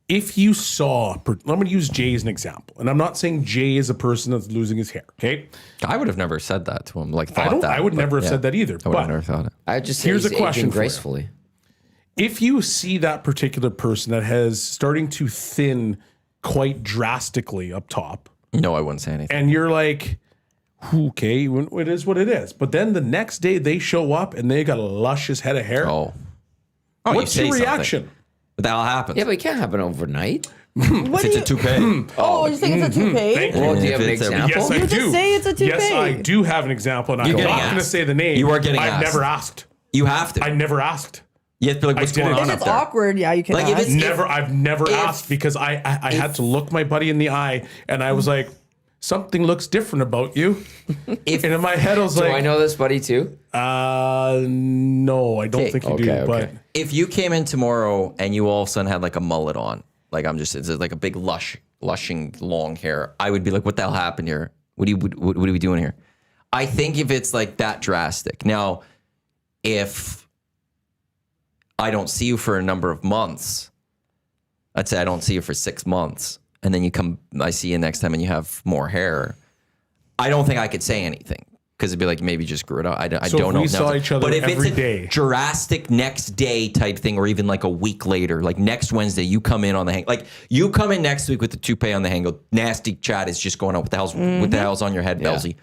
If you saw, I'm going to use Jay as an example, and I'm not saying Jay is a person that's losing his hair, okay? I would have never said that to him. Like, thought that. I would but never have yeah, said that either. I would have But never thought it. I just say Here's he's a question aging for you. gracefully. if you see that particular person that has starting to thin quite drastically up top, No, I wouldn't say anything. and you're like, okay, it is what it is. But then the next day they show up and they got a luscious head of hair. Oh, What's you your say something. reaction? But that'll happen. Yeah, but it can't happen overnight. What If do it's you? a toupee. Oh, you think it's a toupee? Thank you. Well, do you have If an it's a- example? Yes, I You just do. say it's a toupee. Yes, I do have an example, and I'm getting not going to asked. say the name. You are getting I've asked. never asked. You have to. I never asked. You have to be like, what's I going didn't. on If up it's there? awkward, yeah, you can Like, if ask. it's- I've never if- asked because I had to look my buddy in the eye, and I was like, something looks different about you. If- And in my head, I was Do like, I know this buddy too? no, I don't think you do. Okay, But okay. If you came in tomorrow and you all of a sudden had like a mullet on, like it's like a big lushing long hair, I would be like, what the hell happened here? What are we doing here? I think if it's like that drastic. Now, if I don't see you for a number of months, I'd say I don't see you for 6 months, and then I see you next time and you have more hair, I don't think I could say anything. Because it'd be like, maybe just grew it out. I So don't if know. we saw each other but if every it's day- a drastic next day type thing, or even like a week later, like next Wednesday, you come in on the hang. Like you come in next week with the toupee on the hang. Nasty chat is just going on. What the hell's on your head, Belsey?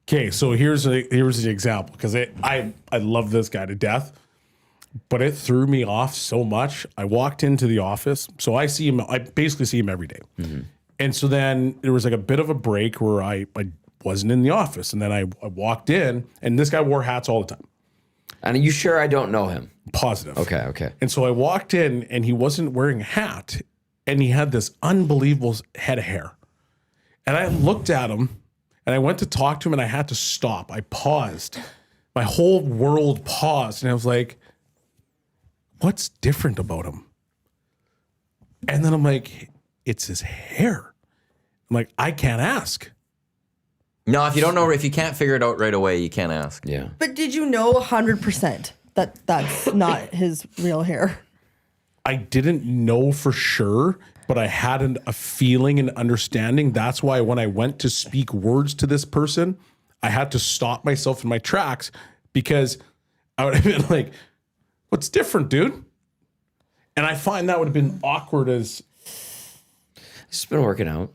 okay, so here's the example because I love this guy to death, but it threw me off so much. I walked into the office, so I see him. I basically see him every day. And so then there was like a bit of a break where I wasn't in the office, and then I walked in, and this guy wore hats all the time. And are you sure I don't know him? Positive. Okay. And so I walked in, and he wasn't wearing a hat, and he had this unbelievable head of hair. And I looked at him, and I went to talk to him, and I had to stop. I paused. My whole world paused, and I was like, what's different about him? And then I'm like, it's his hair. I'm like, I can't ask. No, if you don't know, if you can't figure it out right away, you can't ask. Yeah. But did you know 100% that that's not his real hair? I didn't know for sure, but I had a feeling and understanding. That's why when I went to speak words to this person, I had to stop myself in my tracks because I would have been like, what's different, dude? And I find that would have been awkward as... It's been working out.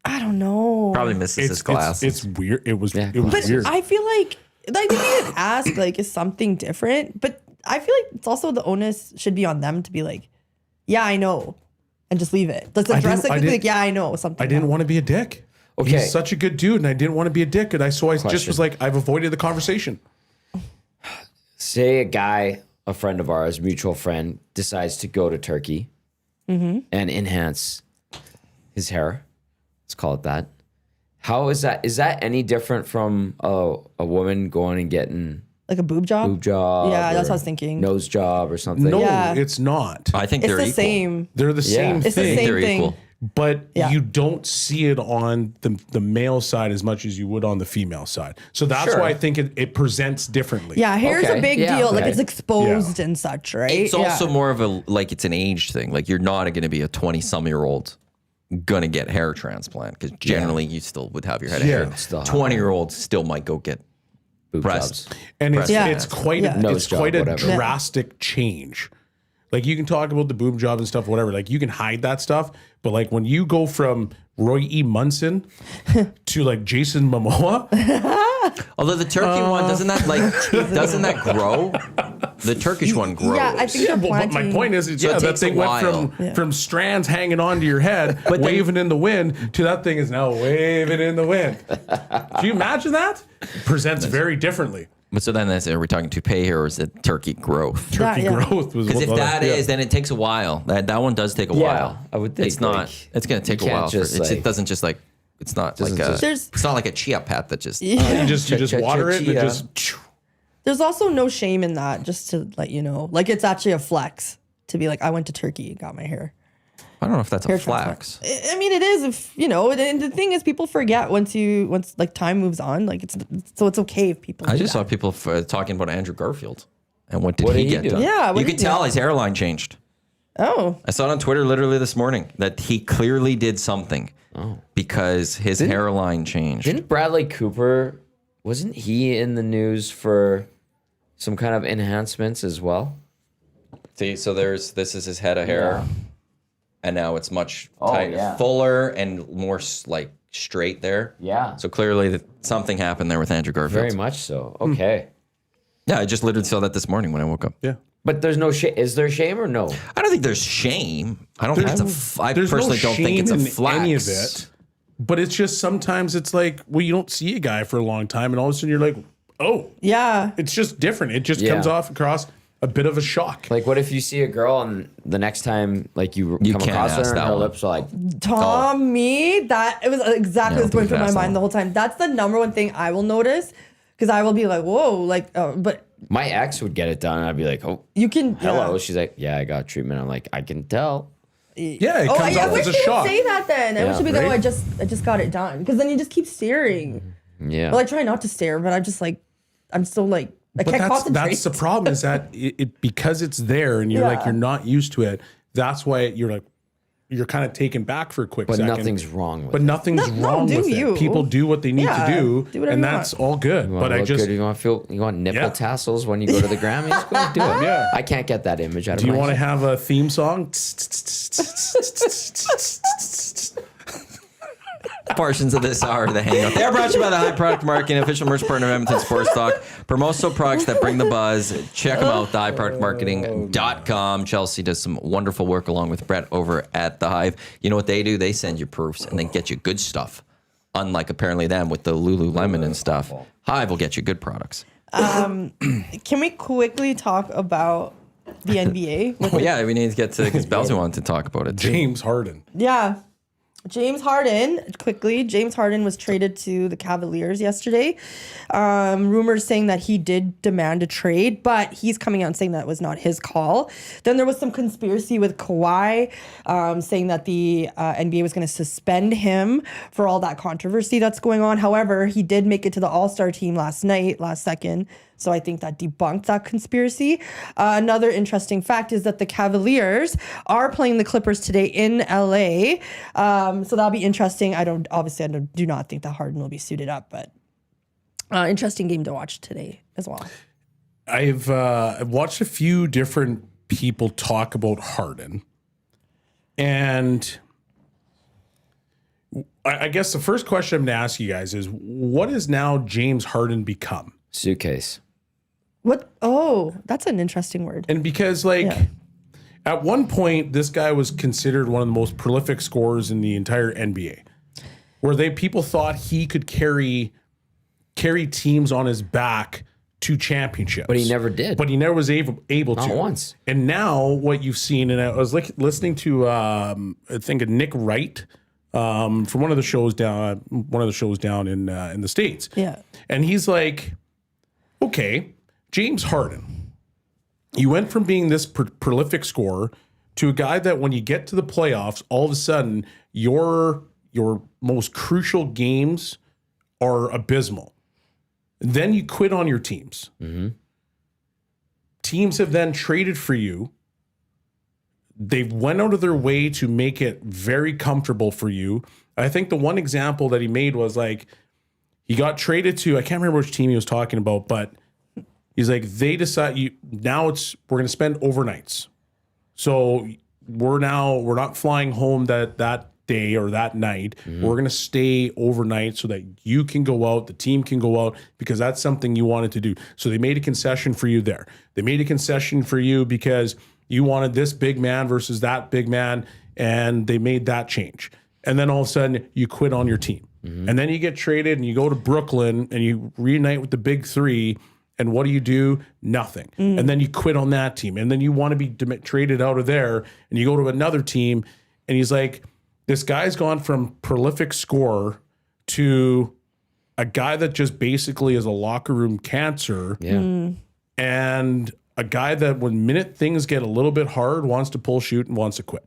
I don't know. Probably misses his class. It's weird. It was But weird. I feel like if you didn't ask, like, is something different? But I feel like it's also the onus should be on them to be like, yeah, I know, and just leave it. Let's address it and be like, yeah, I know something. I didn't want to be a dick. Okay. He's such a good dude, and I didn't want to be a dick. And I just was like, I've avoided the conversation. Say a guy, a friend of ours, mutual friend, decides to go to Turkey and enhance his hair. Let's call it that. How is that? Is that any different from a woman going and getting like a boob job. Yeah, that's what I was thinking. Nose job or something. No, Yeah. it's not. I think It's they're the equal. same. They're the same It's the thing. same They're thing. equal. But Yeah. you don't see it on the male side as much as you would on the female side. So that's Sure. why I think it presents differently. Yeah, hair's Okay. a big Yeah, deal. Like okay. it's exposed and such, right? It's Yeah. also more of a, like, it's an age thing. Like, you're not going to be a 20-some-year-old gonna get hair transplant because generally you still would have your head of Yeah. hair. Still have 20-year-olds still might go get Boob breast. jobs. And it's Yeah. it's quite Yeah. a, Nose it's job, quite a whatever. drastic change. Like you can talk about the boob job and stuff, whatever. Like you can hide that stuff, but like when you go from Roy E. Munson to like Jason Momoa, Although the turkey one doesn't that grow? The Turkish one grows. Yeah, I think they're but my planting. point is, So it that takes a thing went while. from strands hanging onto your head, But then- waving in the wind, to that thing is now waving in the wind. Can you imagine that? Presents very differently. But so then are we talking toupee here or is it turkey growth? Turkey Yeah. growth was Because if what- that is, then it takes a while. That one does take a while. I would think, It's not. like, It's going to take a you can't while. just, It like- doesn't just like. It's not like Doesn't a. just- There's- It's not like a chia pet that just. you just water it and it Chia. just. There's also no shame in that, just to let you know. Like it's actually a flex to be like, I went to Turkey and got my hair. I don't know if that's a Hair flex. I mean, it is if you know. And the thing is, people forget once like time moves on. Like it's okay if people. I do just that. saw people talking about Andrew Garfield and what did What he did he get do? done? Yeah, what you did could he tell do? his hairline changed. Oh, I saw it on Twitter literally this morning that he clearly did something because his hairline changed. Didn't Bradley Cooper, wasn't he in the news for some kind of enhancements as well? See, so this is his head of hair, and now it's much yeah. fuller and more like straight there. Yeah. So clearly something happened there with Andrew Garfield. Very much so. Okay. Yeah, I just literally saw that this morning when I woke up. Yeah. But there's no shame. Is there shame or no? I don't think there's shame. I don't think it's I There's personally no don't think it's a shame in flex. any of it. But it's just sometimes it's like, well, you don't see a guy for a long time, and all of a sudden you're like, oh, yeah. it's just different. It just Yeah. comes off across a bit of a shock. Like, what if you see a girl and the next time, like, you come can't across her ask and that her one. lips are like, Tommy, that it was exactly what's going through my pass mind on. the whole time. That's the number one thing I will notice because I will be like, whoa, like, but my ex would get it done, and I'd be like, oh, you can. hello. Yeah. She's like, yeah, I got treatment. I'm like, I can tell. Yeah, it Oh, comes I off wish as a they would shock. say that then. I wish they'd be like, oh, right? I just got it done. Because then you just keep staring. Yeah. Well, I try not to stare, but I'm just like, I'm still like, I But can't that's concentrate. the problem is that it because it's there and you're like Yeah. you're not used to it. That's why you're kind of taken back for a quick But second. nothing's wrong with But it. nothing's No, wrong do with you. it. People do what they need Yeah, to do do, whatever and you that's want. all good. You wanna But I look just good, you want nipple Yeah. tassels when you go to the Grammys? Go do it. Yeah. I can't get that image out of do you my want to head. have a theme song? Portions of this are the Hangout. They are brought to you by the High Product Marketing, official merch partner of Edmonton Sports Talk. Promotional products that bring the buzz. Check them out, thehighproductmarketing.com. Chelsea does some wonderful work along with Brett over at The Hive. You know what they do? They send you proofs and they get you good stuff. Unlike apparently them with the Lululemon and stuff. Hive will get you good products. Can we quickly talk about the NBA? Well, yeah, we need to get to because Belgium wanted to talk about it too. James Harden. Yeah. James Harden, quickly. James Harden was traded to the Cavaliers yesterday. Rumors saying that he did demand a trade, but he's coming out saying that was not his call. Then there was some conspiracy with Kawhi, saying that the NBA was going to suspend him for all that controversy that's going on. However, he did make it to the All-Star team last second. So I think that debunked that conspiracy. Another interesting fact is that the Cavaliers are playing the Clippers today in LA. So that'll be interesting. I do not think that Harden will be suited up, but interesting game to watch today as well. I've watched a few different people talk about Harden, and I guess the first question I'm going to ask you guys is, what has now James Harden become? Suitcase. What? Oh, that's an interesting word. And because at one point, this guy was considered one of the most prolific scorers in the entire NBA, where people thought he could carry teams on his back to championships. But he never did. But he never was able to. Not once. And now what you've seen, and I was listening to I think Nick Wright from one of the shows down in the States. Yeah. And he's like, okay, James Harden, you went from being this prolific scorer to a guy that when you get to the playoffs, all of a sudden your most crucial games are abysmal. Then you quit on your teams. Mm-hmm. Teams have then traded for you. They went out of their way to make it very comfortable for you. I think the one example that he made was he got traded to, I can't remember which team he was talking about, but he's like, they decide we're going to spend overnights. So we're not flying home that day or that night. Mm-hmm. We're going to stay overnight so that you can go out, the team can go out, because that's something you wanted to do. So they made a concession for you there. They made a concession for you because you wanted this big man versus that big man, and they made that change. And then all of a sudden you quit on your team. Mm-hmm. And then you get traded and you go to Brooklyn and you reunite with the big three. And what do? Nothing. And then you quit on that team. And then you want to be traded out of there and you go to another team. And he's like, this guy's gone from prolific scorer to a guy that just basically is a locker room cancer. Yeah. And a guy that when things get a little bit hard wants to pull shoot and wants to quit.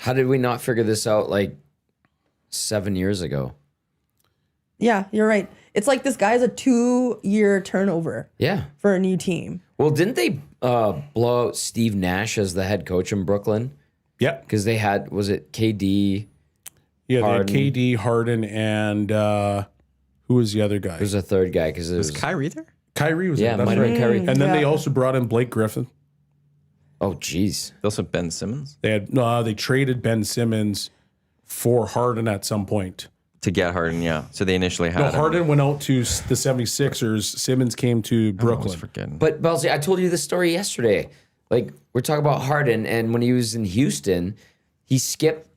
How did we not figure this out 7 years ago? Yeah, you're right. It's like this guy's a 2-year turnover. Yeah. For a new team. Well, didn't they blow out Steve Nash as the head coach in Brooklyn? Yep. Because they had, was it KD? Yeah, Harden. they had KD, Harden, and who was the other guy? There's a third guy because it was Kyrie there? Kyrie was there. Yeah, might have been Kyrie. And then they also brought in Blake Griffin. Oh, jeez. They also Ben Simmons They traded Ben Simmons for Harden at some point. to get Harden. Yeah, so they initially had him. Harden went out to the 76ers. Simmons came to I was Brooklyn. forgetting. But Belsey, I told you this story yesterday. We're talking about Harden, and when he was in Houston, he skipped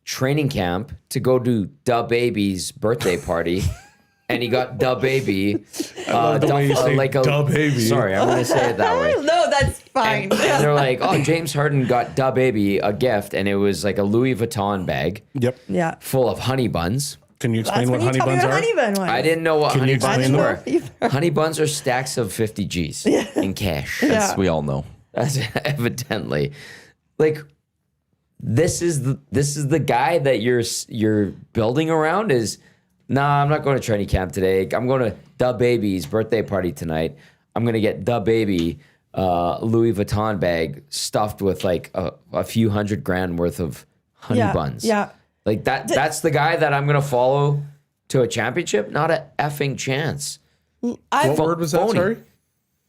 training camp to go to Da Baby's birthday party, and he got Da Baby. The way you say Da Baby. Sorry, I'm going to say it that way. No, that's fine. And they're like, oh, James Harden got Da Baby a gift, and it was like a Louis Vuitton bag Yep. Yeah. full of honey buns. Can you That's explain when what honey you told me buns what are? honey bun was. I didn't know what Can honey you buns explain were. them? Either. Honey buns are stacks of 50 G's in cash. As we all know. That's evidently. This is the guy that you're building around is, nah, I'm not going to training camp today. I'm going to Da Baby's birthday party tonight. I'm going to get Da Baby Louis Vuitton bag stuffed with a few $100,000 worth of honey buns. Yeah. That's the guy that I'm going to follow to a championship? Not a effing chance. What word was that, Phony. sorry?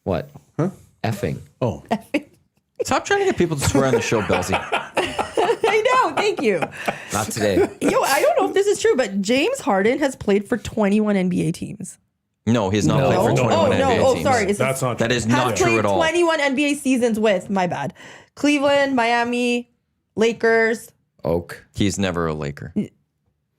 What? Huh? Effing. Oh. Stop trying to get people to swear on the show, Belsey. I know. Thank you. Not today. Yo, I don't know if this is true, but James Harden has played for 21 NBA teams. No, he's not played for 21 NBA teams. Sorry. That's not true. That is Has not true played at all. 21 NBA seasons with, my bad, Cleveland, Miami, Lakers. Oak. He's never a Laker.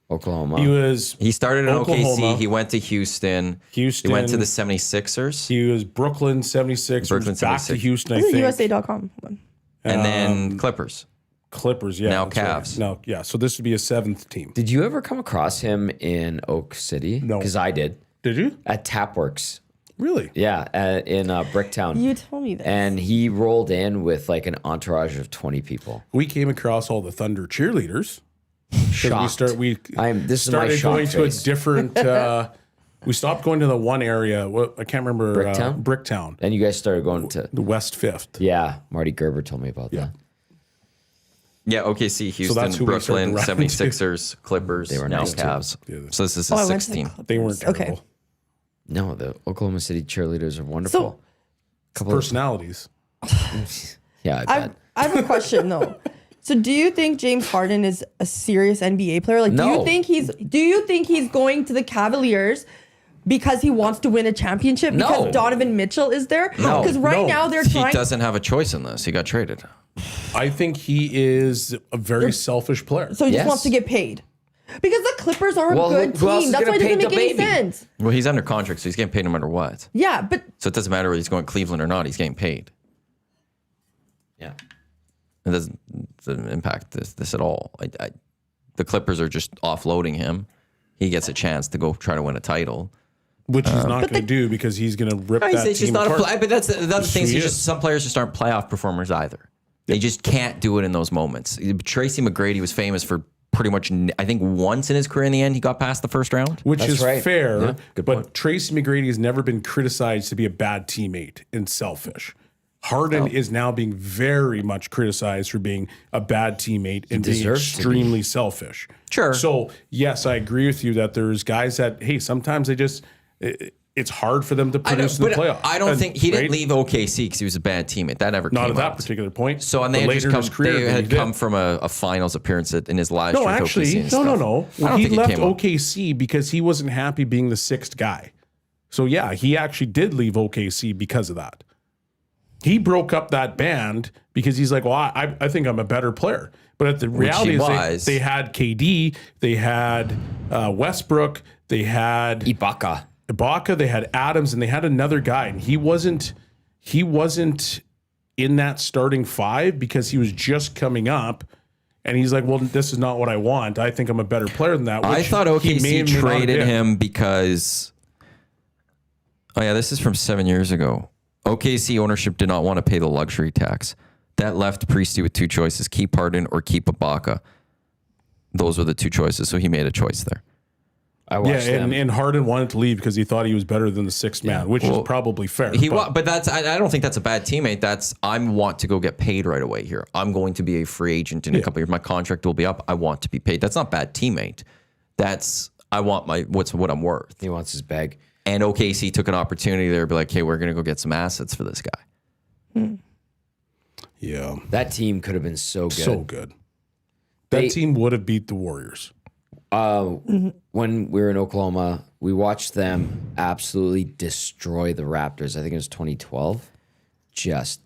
Oklahoma. He started in Oklahoma. OKC. He went to Houston. He went to the 76ers. He was Brooklyn 76ers, Brooklyn back to 76ers. Houston, I This is think. USA.com. And then Clippers. Clippers, yeah. Now that's right. Cavs. No, yeah. So this would be a 7th team. Did you ever come across him in Oak City? No. Because I did. Did you? At Tapworks. Really? Yeah, in Bricktown. You told me this. And he rolled in with like an entourage of 20 people. We came across all the Thunder cheerleaders. Shocked. This is my started shock going face. to a different. We stopped going to the one area. I can't remember. Bricktown? Bricktown. And you guys started going to... The West 5th. Yeah, Marty Gerber told me about that. Yeah, OKC, Houston, that's who we started Brooklyn, running 76ers, Clippers, They were now nice too. Cavs. Yeah. So this is Oh, a I went to the 16. Clippers. They weren't terrible. Okay. No, the Oklahoma City cheerleaders are wonderful. So Personalities. Yeah, I bet. I have a question though. So do you think James Harden is a serious NBA player? Like, do No. you think he's going to the Cavaliers because he wants to win a championship? No. Because Donovan Mitchell is there? No. Because right No. now they're He trying. doesn't have a choice in this. He got traded. I think he is a very selfish player. So he Yes. just wants to get paid. Because the Clippers are Well, a good who else team. is That's gonna why it doesn't pay make any the baby? sense. Well, he's under contract, so he's getting paid no matter what. Yeah, but So it doesn't matter whether he's going Cleveland or not. He's getting paid. Yeah. It doesn't impact this at all. The Clippers are just offloading him. He gets a chance to go try to win a title. Which he's not going to do because he's going to rip He's that just team not apart. but that's the other thing. He Is is. just some players just aren't playoff performers either. They just can't do it in those moments. Tracy McGrady was famous for pretty much, I think, once in his career. In the end, he got past the first round. Which That's is right. fair, Yeah, good but point. Tracy McGrady has never been criticized to be a bad teammate and selfish. Harden is now being very much criticized for being a bad teammate and being deserves to be. extremely selfish. Sure. So, yes, I agree with you that there's guys that, hey, sometimes they just, it's hard for them to produce in the playoffs. I don't And- think he didn't right? leave OKC because he was a bad teammate. That never Not came at that out. particular point. So and But they had, later just in come, his career, they he had did. come from a finals appearance in his last No, year with actually, OKC and no. stuff. Well, I don't he think it left came up. OKC because he wasn't happy being the 6th guy. So yeah, he actually did leave OKC because of that. He broke up that band because he's like, well, I think I'm a better player. But at the reality he is was. they had KD, they had Westbrook, they had Ibaka, they had Adams, and they had another guy, and he wasn't in that starting 5 because he was just coming up. And he's like, well, this is not what I want. I think I'm a better player than that. I which thought he may or OKC may not have traded been. him because. Oh yeah, this is from 7 years ago. OKC ownership did not want to pay the luxury tax. That left Priestley with 2 choices: keep Harden or keep Ibaka. Those were the 2 choices, so he made a choice there. I Yeah, watched them. and Harden wanted to leave because he thought he was better than the 6th man, which is probably fair. But that's I don't think that's a bad teammate. That's I want to go get paid right away here. I'm going to be a free agent in a couple of years. My contract will be up. I want to be paid. That's not bad teammate. That's I want what I'm worth. He wants his bag. And OKC took an opportunity there to be like, hey, we're gonna go get some assets for this guy. Yeah, That team could have been so good. so good. That They- team would have beat the Warriors. When we were in Oklahoma, we watched them absolutely destroy the Raptors. I think it was 2012.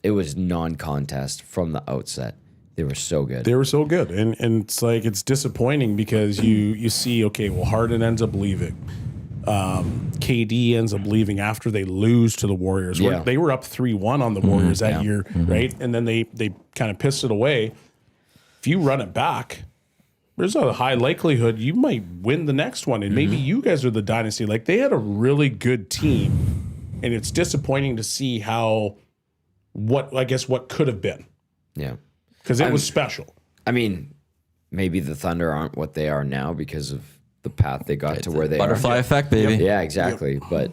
It was non-contest from the outset. They were so good. They were so good, and it's like it's disappointing because you see, okay, well, Harden ends up leaving. KD ends up leaving after they lose to the Warriors. Yeah. They were up 3-1 on the Warriors that year, right? And then they kind of pissed it away. If you run it back, there's a high likelihood you might win the next one, and maybe you guys are the dynasty. Like, they had a really good team, and it's disappointing to see what could have been, Yeah. because it was special. I mean, maybe the Thunder aren't what they are now because of the path they got to where they Butterfly are. effect, baby. Yeah, exactly. But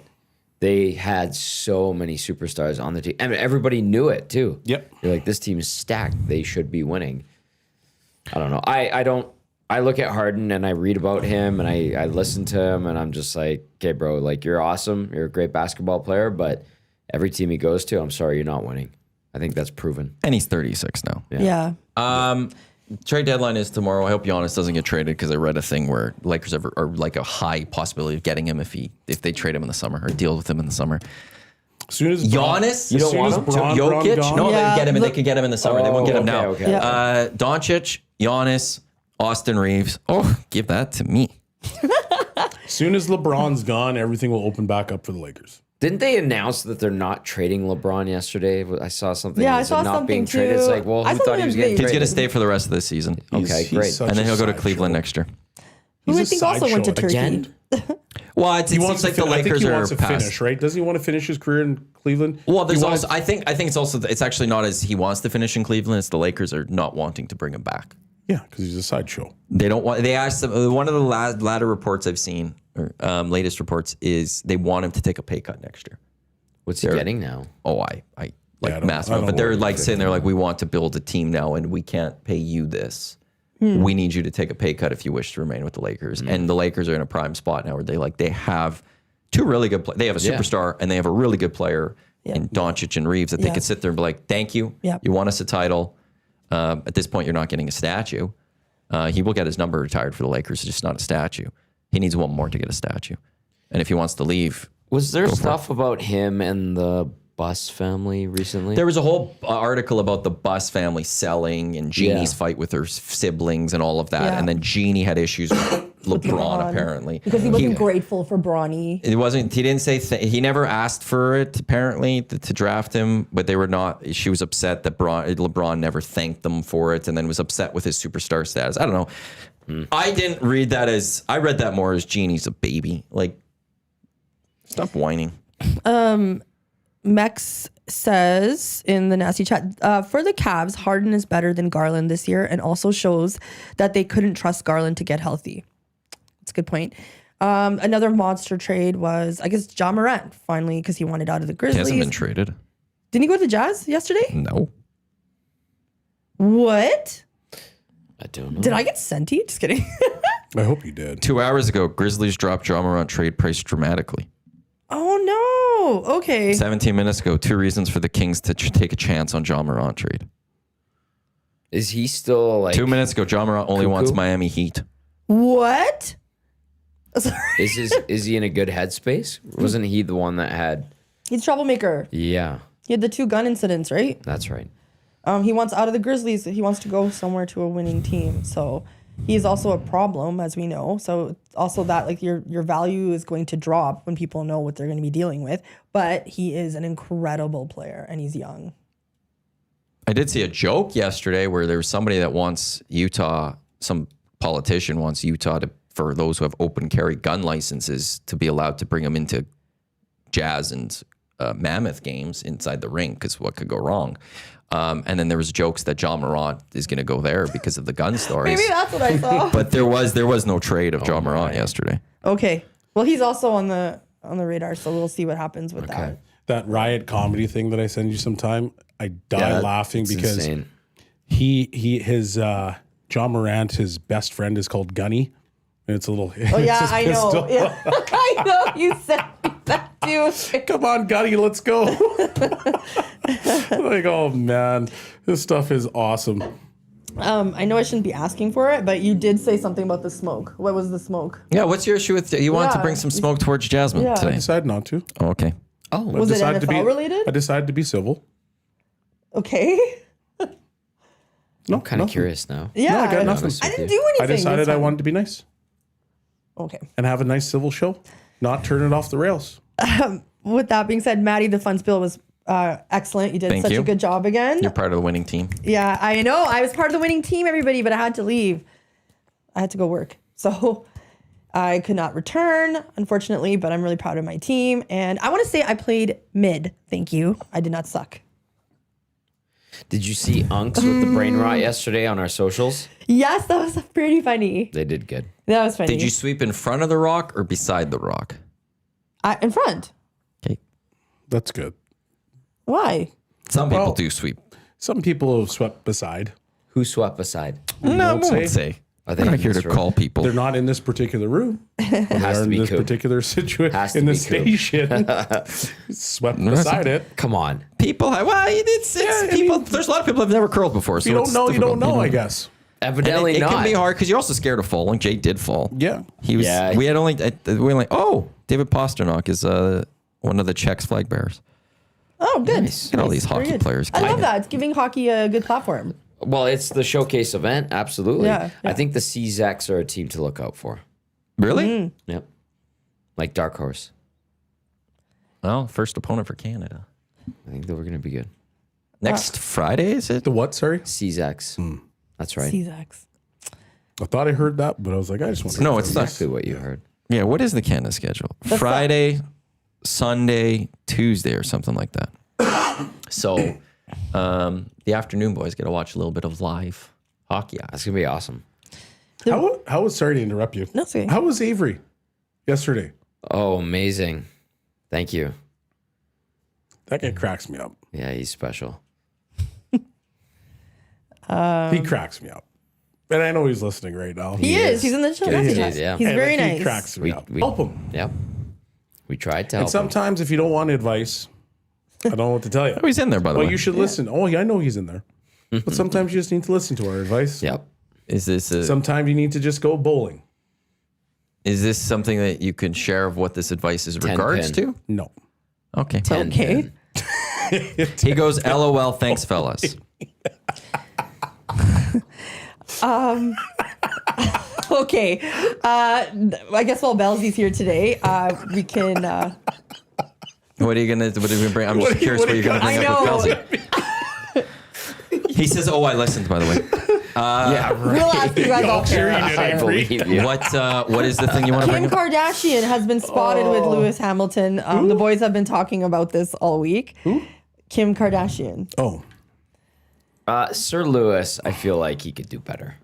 they had so many superstars on the team. I mean, everybody knew it too. Yep. You're like, this team is stacked. They should be winning. I don't know. I look at Harden and I read about him and I listen to him and I'm just like, okay, bro, like, you're awesome. You're a great basketball player, but every team he goes to, I'm sorry, you're not winning. I think that's proven. And he's 36 now. yeah. Trade deadline is tomorrow. I hope Giannis doesn't get traded because I read a thing where Lakers are like a high possibility of getting him if they trade him in the summer or deal with him in the summer. As soon as Giannis, You don't want him? Jokic? gone, No, Yeah, they could get him in the summer. They won't get him now. okay. Yeah. Doncic, Giannis, Austin Reeves. Oh, give that to me. As soon as LeBron's gone, everything will open back up for the Lakers. Didn't they announce that they're not trading LeBron yesterday? I saw something. Yeah, I Is it saw not something being traded. It's too. like, well, I who saw thought he was something getting big. He's traded? going to stay for the rest of the season. Okay, great. such And then a he'll go to sideshow. Cleveland next year. Who I He's a think also went to sideshow. Turkey. Again? Well, it He seems wants like to the I think Lakers he are wants to past. finish, right? Doesn't he want to finish his career in Cleveland? Well, there's He also wants- I think it's also it's actually not as he wants to finish in Cleveland. It's the Lakers are not wanting to bring him back. Yeah, because he's a sideshow. They don't want. They asked him. One of the latter reports I've seen, or latest reports, is they want him to take a pay cut next year. What's he getting now? Oh, I I like don't- massive, I don't but they're worry like about saying they're like, we want to build a team now, and we can't pay you this. We need you to take a pay cut if you wish to remain with the Lakers. And the Lakers are in a prime spot now where they have two really good players. They have a Yeah. superstar and they have a really good player in Doncic and Reeves that they Yeah. could sit there and be like, thank you. Yep. You won us a title. At this point, you're not getting a statue. He will get his number retired for the Lakers, just not a statue. He needs one more to get a statue. And if he wants to leave, Was there stuff about him and the Bus family recently? there was a whole article about the Bus family selling and Jeannie's Yeah. fight with her siblings and all of that. Yeah. And then Jeannie had issues with LeBron, apparently. Because he wasn't grateful for Bronny. It wasn't. He didn't say. He never asked for it. Apparently, to draft him, but they were not. She was upset that LeBron never thanked them for it, and then was upset with his superstar status. I don't know. I didn't read that as. I read that more as Jeannie's a baby. Like, stop whining. Mex says in the nasty chat, for the Cavs, Harden is better than Garland this year and also shows that they couldn't trust Garland to get healthy. That's a good point. Another monster trade was, I guess, John Morant finally, because he wanted out of the He Grizzlies. hasn't been traded. Didn't he go to the Jazz yesterday? No. What? I don't know. Did I get senti? Just kidding. I hope you did. 2 hours ago, Grizzlies dropped John Morant trade price dramatically. Oh no. Okay. 17 minutes ago, 2 reasons for the Kings to take a chance on John Morant trade. Is he still like? 2 minutes ago, John Morant only wants Cuckoo? Miami Heat. What? Sorry. Is he in a good headspace? Wasn't he the one that had? He's a troublemaker. Yeah, He had the 2 gun incidents, right? that's right. He wants out of the Grizzlies. He wants to go somewhere to a winning team. So he's also a problem, as we know. So it's also that like your value is going to drop when people know what they're going to be dealing with. But he is an incredible player and he's young. I did see a joke yesterday where there was somebody that wants Utah, some politician wants Utah to, for those who have open carry gun licenses, to be allowed to bring them into Jazz and Mammoth games inside the ring, because what could go wrong? And then there was jokes that John Morant is going to go there because of the gun stories. Maybe that's what I saw. But there was no trade of John Morant yesterday. Okay. Well, he's also on the radar, so we'll see what happens with that. That Riot comedy thing that I send you sometime, I die laughing It's because insane. his John Morant, his best friend is called Gunny. And it's a little. Oh yeah, I know. Yeah. I know you said that too. Come on, Gunny, let's go. Like, oh man, this stuff is awesome. I know I shouldn't be asking for it, but you did say something about the smoke. What was the smoke? Yeah, what's your issue with you wanted to Yeah. bring some smoke towards Jasmine Yeah. I today? decided not to. Oh, okay. Oh, Was it Decided to NFL be, related? I decided to be civil. Okay. No, I'm kind of nothing. curious now. Yeah. No, I got nothing. Honest I with didn't you. do anything. I decided this I time. wanted to be nice Okay. and have a nice civil show, not turn it off the rails. With that being said, Maddie, the fun spill was excellent. You did Thank such you. a good job again. You're part of the winning team. Yeah, I know. I was part of the winning team, everybody, but I had to leave. I had to go work. So I could not return, unfortunately, but I'm really proud of my team. And I want to say I played mid. Thank you. I did not suck. Did you see Unks with the brain rot yesterday on our socials? Yes, that was pretty funny. They did good. That was funny. Did you sweep in front of the rock or beside the rock? In front. Okay. That's good. Why? Some people Well- do sweep. Some people have swept beside. Who swept aside? No, I won't won't say. say. Are I'm not in here to this room? call people. They're not in this particular room. Has They're to in be this Coop. particular situation Has to in the be Coop. station. Swept beside it. Come on. People, well, it's I people. mean- there's a lot of people who've never curled before. So You don't it's know, you don't difficult. know, I guess. Evidently It not. can be hard because you're also scared of falling. Jay did fall. Yeah. He was. Yeah. We had only. We were like, oh, David Pasternak is one of the Czechs flag bearers. Oh, good. Nice. Look at all these Very hockey good. players. I love getting it. that. It's giving hockey a good platform. Well, it's the showcase event. Absolutely. Yeah, yeah. I think the CZACs are a team to look out for. Really? Yep. Like Dark Horse. Well, first opponent for Canada. I think that we're going to be good. Next Friday, is it? The what? Sorry, CZX. That's right. Czax. I thought I heard that, but I was like, I just want to. No, it's not. Exactly what you heard. Yeah, what is the Canada schedule? That's Friday, Sunday, Tuesday, or something like that. So the afternoon boys get to watch a little bit of live hockey. That's going to be awesome. How was? Sorry to interrupt you. No, it's okay. How was Avery yesterday? Oh, amazing. Thank you. That guy cracks me up. Yeah, he's special. He cracks me up. And I know he's listening right now. He is. He's in the chat. He is, yeah. He's And, very like, nice. He cracks me up. Help him. Yep. We tried to And help him. sometimes if you don't want advice, I don't know what to tell you. Oh, he's in there, by the Well, way. you should listen. Oh, yeah, I know he's in there. But sometimes you just need to listen to our advice. Yep. Is this Sometimes you need to just go bowling. something that you can share of what this advice is 10 regards pin. to? No. Okay. Okay. He goes, LOL, thanks, fellas. Okay. I guess while Belzy's here today, we can. What are you gonna bring? I'm just curious what you're gonna bring I up know. with Kelsey. He says, "Oh, I listened." By the way, Yeah, right. We'll ask you guys off air. I believe you. what is the thing you want to bring Kim up? Kardashian has been spotted with Lewis Hamilton. The boys have been talking about this all week. Who? Kim Kardashian. Oh. Sir Lewis, I feel like he could do better.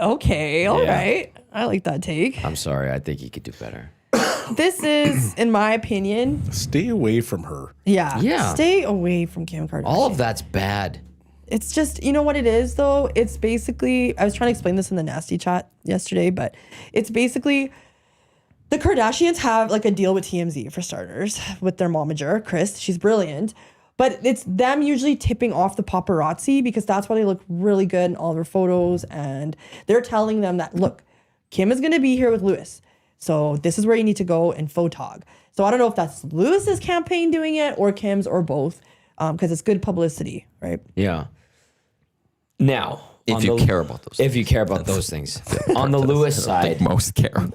Okay, all Yeah. right. I like that take. I'm sorry. I think he could do better. This is, in my opinion, Stay away from her. Yeah. Stay away from Kim Kardashian. All of that's bad. It's just, you know what it is though? It's basically, I was trying to explain this in the nasty chat yesterday, but it's basically the Kardashians have like a deal with TMZ for starters, with their momager, Kris. She's brilliant. But it's them usually tipping off the paparazzi because that's why they look really good in all of their photos. And they're telling them that, look, Kim is going to be here with Lewis. So this is where you need to go and photog. So I don't know if that's Lewis's campaign doing it or Kim's or both, because it's good publicity, right? Yeah. Now, If you care about those, if you care about those things, on the Lewis I think side, most care.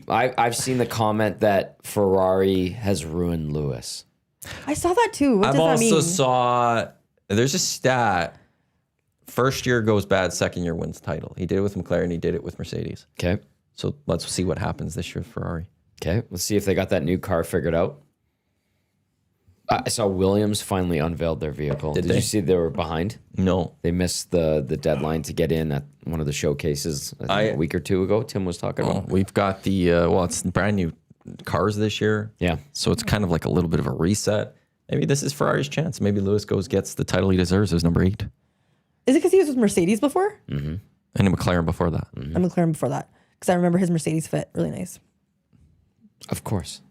I've seen the comment that Ferrari has ruined Lewis. I saw that too. What I've does that also mean? saw there's a stat. First year goes bad, second year wins title. He did it with McLaren, he did it with Mercedes. Okay. So let's see what happens this year with Ferrari. Okay. Let's see if they got that new car figured out. I saw Williams finally unveiled their vehicle. Did they? you see they were behind? No. They missed the deadline to get in at one of the showcases I think a week or two ago. Tim was talking about. We've got the it's brand new cars this year. Yeah. So it's kind of like a little bit of a reset. Maybe this is Ferrari's chance. Maybe Lewis gets the title he deserves as number 8. Is it because he was with Mercedes before? And a McLaren before that. And McLaren before that? Because I remember his Mercedes fit really nice. Of course.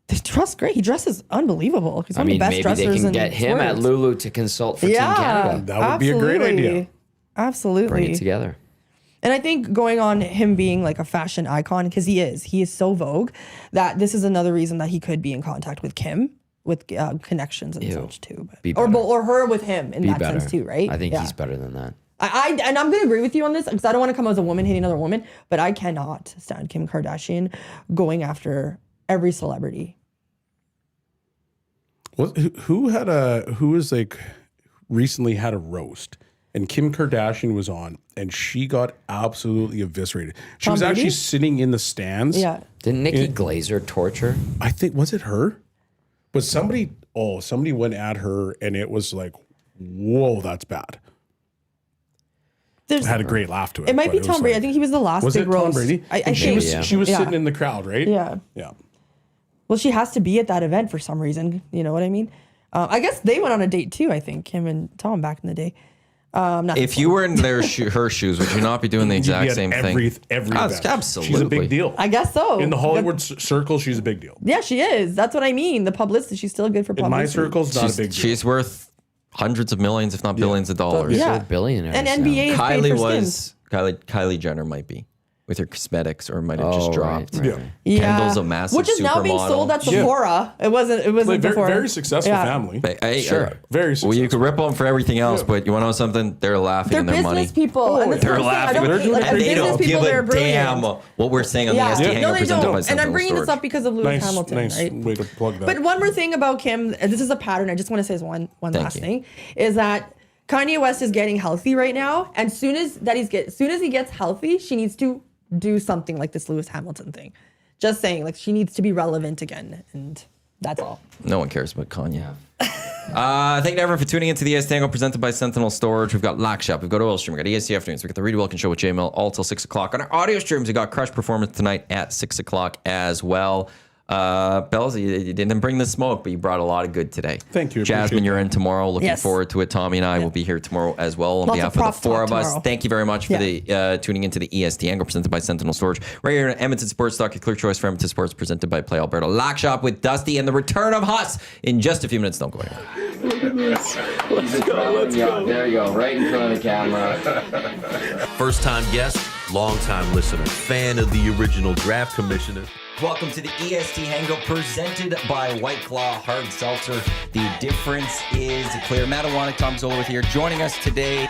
They dress great. He dresses unbelievable. He's I one mean, of the best maybe dressers they can in get him at sports. Lulu to consult for Team Yeah, Canada. That would be a great idea. Absolutely. Bring it together. And I think going on him being like a fashion icon, because he is so Vogue, that this is another reason that he could be in contact with Kim, with connections and such too. But, Be or better. or her with him in Be that better. sense too, right? I think Yeah. he's better than that. And I'm gonna agree with you on this because I don't want to come as a woman hating another woman, but I cannot stand Kim Kardashian going after every celebrity. Who was like recently had a roast and Kim Kardashian was on and she got absolutely eviscerated. She Tom was Brady? actually sitting in the stands. Yeah. Didn't Nikki Glazer torture? I think, was it her? But somebody went at her and it was like, whoa, that's bad. There's, I had a great laugh to it. it might but be was Tom Brady. like- I think he was the last Was big it Tom roast. Brady? I And she think. was, she was Yeah. sitting in the crowd, right? Yeah. Yeah. Well, she has to be at that event for some reason. You know what I mean? I guess they went on a date too. I think Kim and Tom back in the day. Not If you were in her shoes, would you not be doing the He exact had same every thing? event. Absolutely. She's a big deal. I guess so. In the Hollywood circle, she's a big deal. Yeah, she is. That's what I mean. The publicity. She's still good for In publicity. my circles, not a big deal. She's worth hundreds of millions, if not billions of dollars. Yeah. They're billionaires And now. NBA is paid Kylie for skins. Kylie Jenner might be. with her cosmetics, or might have just dropped. right. Yeah. Kendall's a massive which is now being supermodel. sold at Sephora. It wasn't Like, before. very successful Yeah. family. Hey, Sure. Very Well, successful. you could rip them for everything else, but you want to know something? They're laughing They're in their business money. people. and that's They're what I'm saying. laughing. I don't They're hate, doing like, great. the And they business don't people, give they're a brilliant. damn what we're saying on the EST No, Hangout they presented by don't. And Sentinel I'm bringing this Storage. up because of Lewis Hamilton, nice right? way to plug that. But one more thing about Kim, and this is a pattern. I just want to say is one last you. thing, is that Kanye West is getting healthy right now, and soon as he gets healthy, she needs to do something like this Lewis Hamilton thing. Just saying, like, she needs to be relevant again, and that's all. No one cares about Kanye. Thank you to everyone for tuning into the EST Hangout presented by Sentinel Storage. We've got Lock Shop, we've got Oil Stream, we've got EST Afternoons, we've got the Reedy Wilkins Show with JML all till 6 o'clock. On our audio streams, we got Crush Performance tonight at 6 o'clock as well. Bells, you didn't bring the smoke, but you brought a lot of good today. Thank you, Jasmine, appreciate you're in tomorrow. Looking Yes. forward to it. Tommy and I will be here tomorrow as well on Lots behalf of of prop the four talk of us. tomorrow. Thank you very much for the tuning into the EST Hangout presented by Sentinel Storage. Right here in Edmonton Sports Talk, your clear choice for Edmonton Sports presented by Play Alberta. Lock Shop with Dusty and the return of Huss in just a few minutes. Don't go anywhere. Let's go. There you go, right in front of the camera. First time guest, long time listener, fan of the original draft commissioner. Welcome to the EST Hangout presented by White Claw Hard Seltzer. The difference is clear. Matt Iwanyk, Tom Gazzola with here. Joining us today,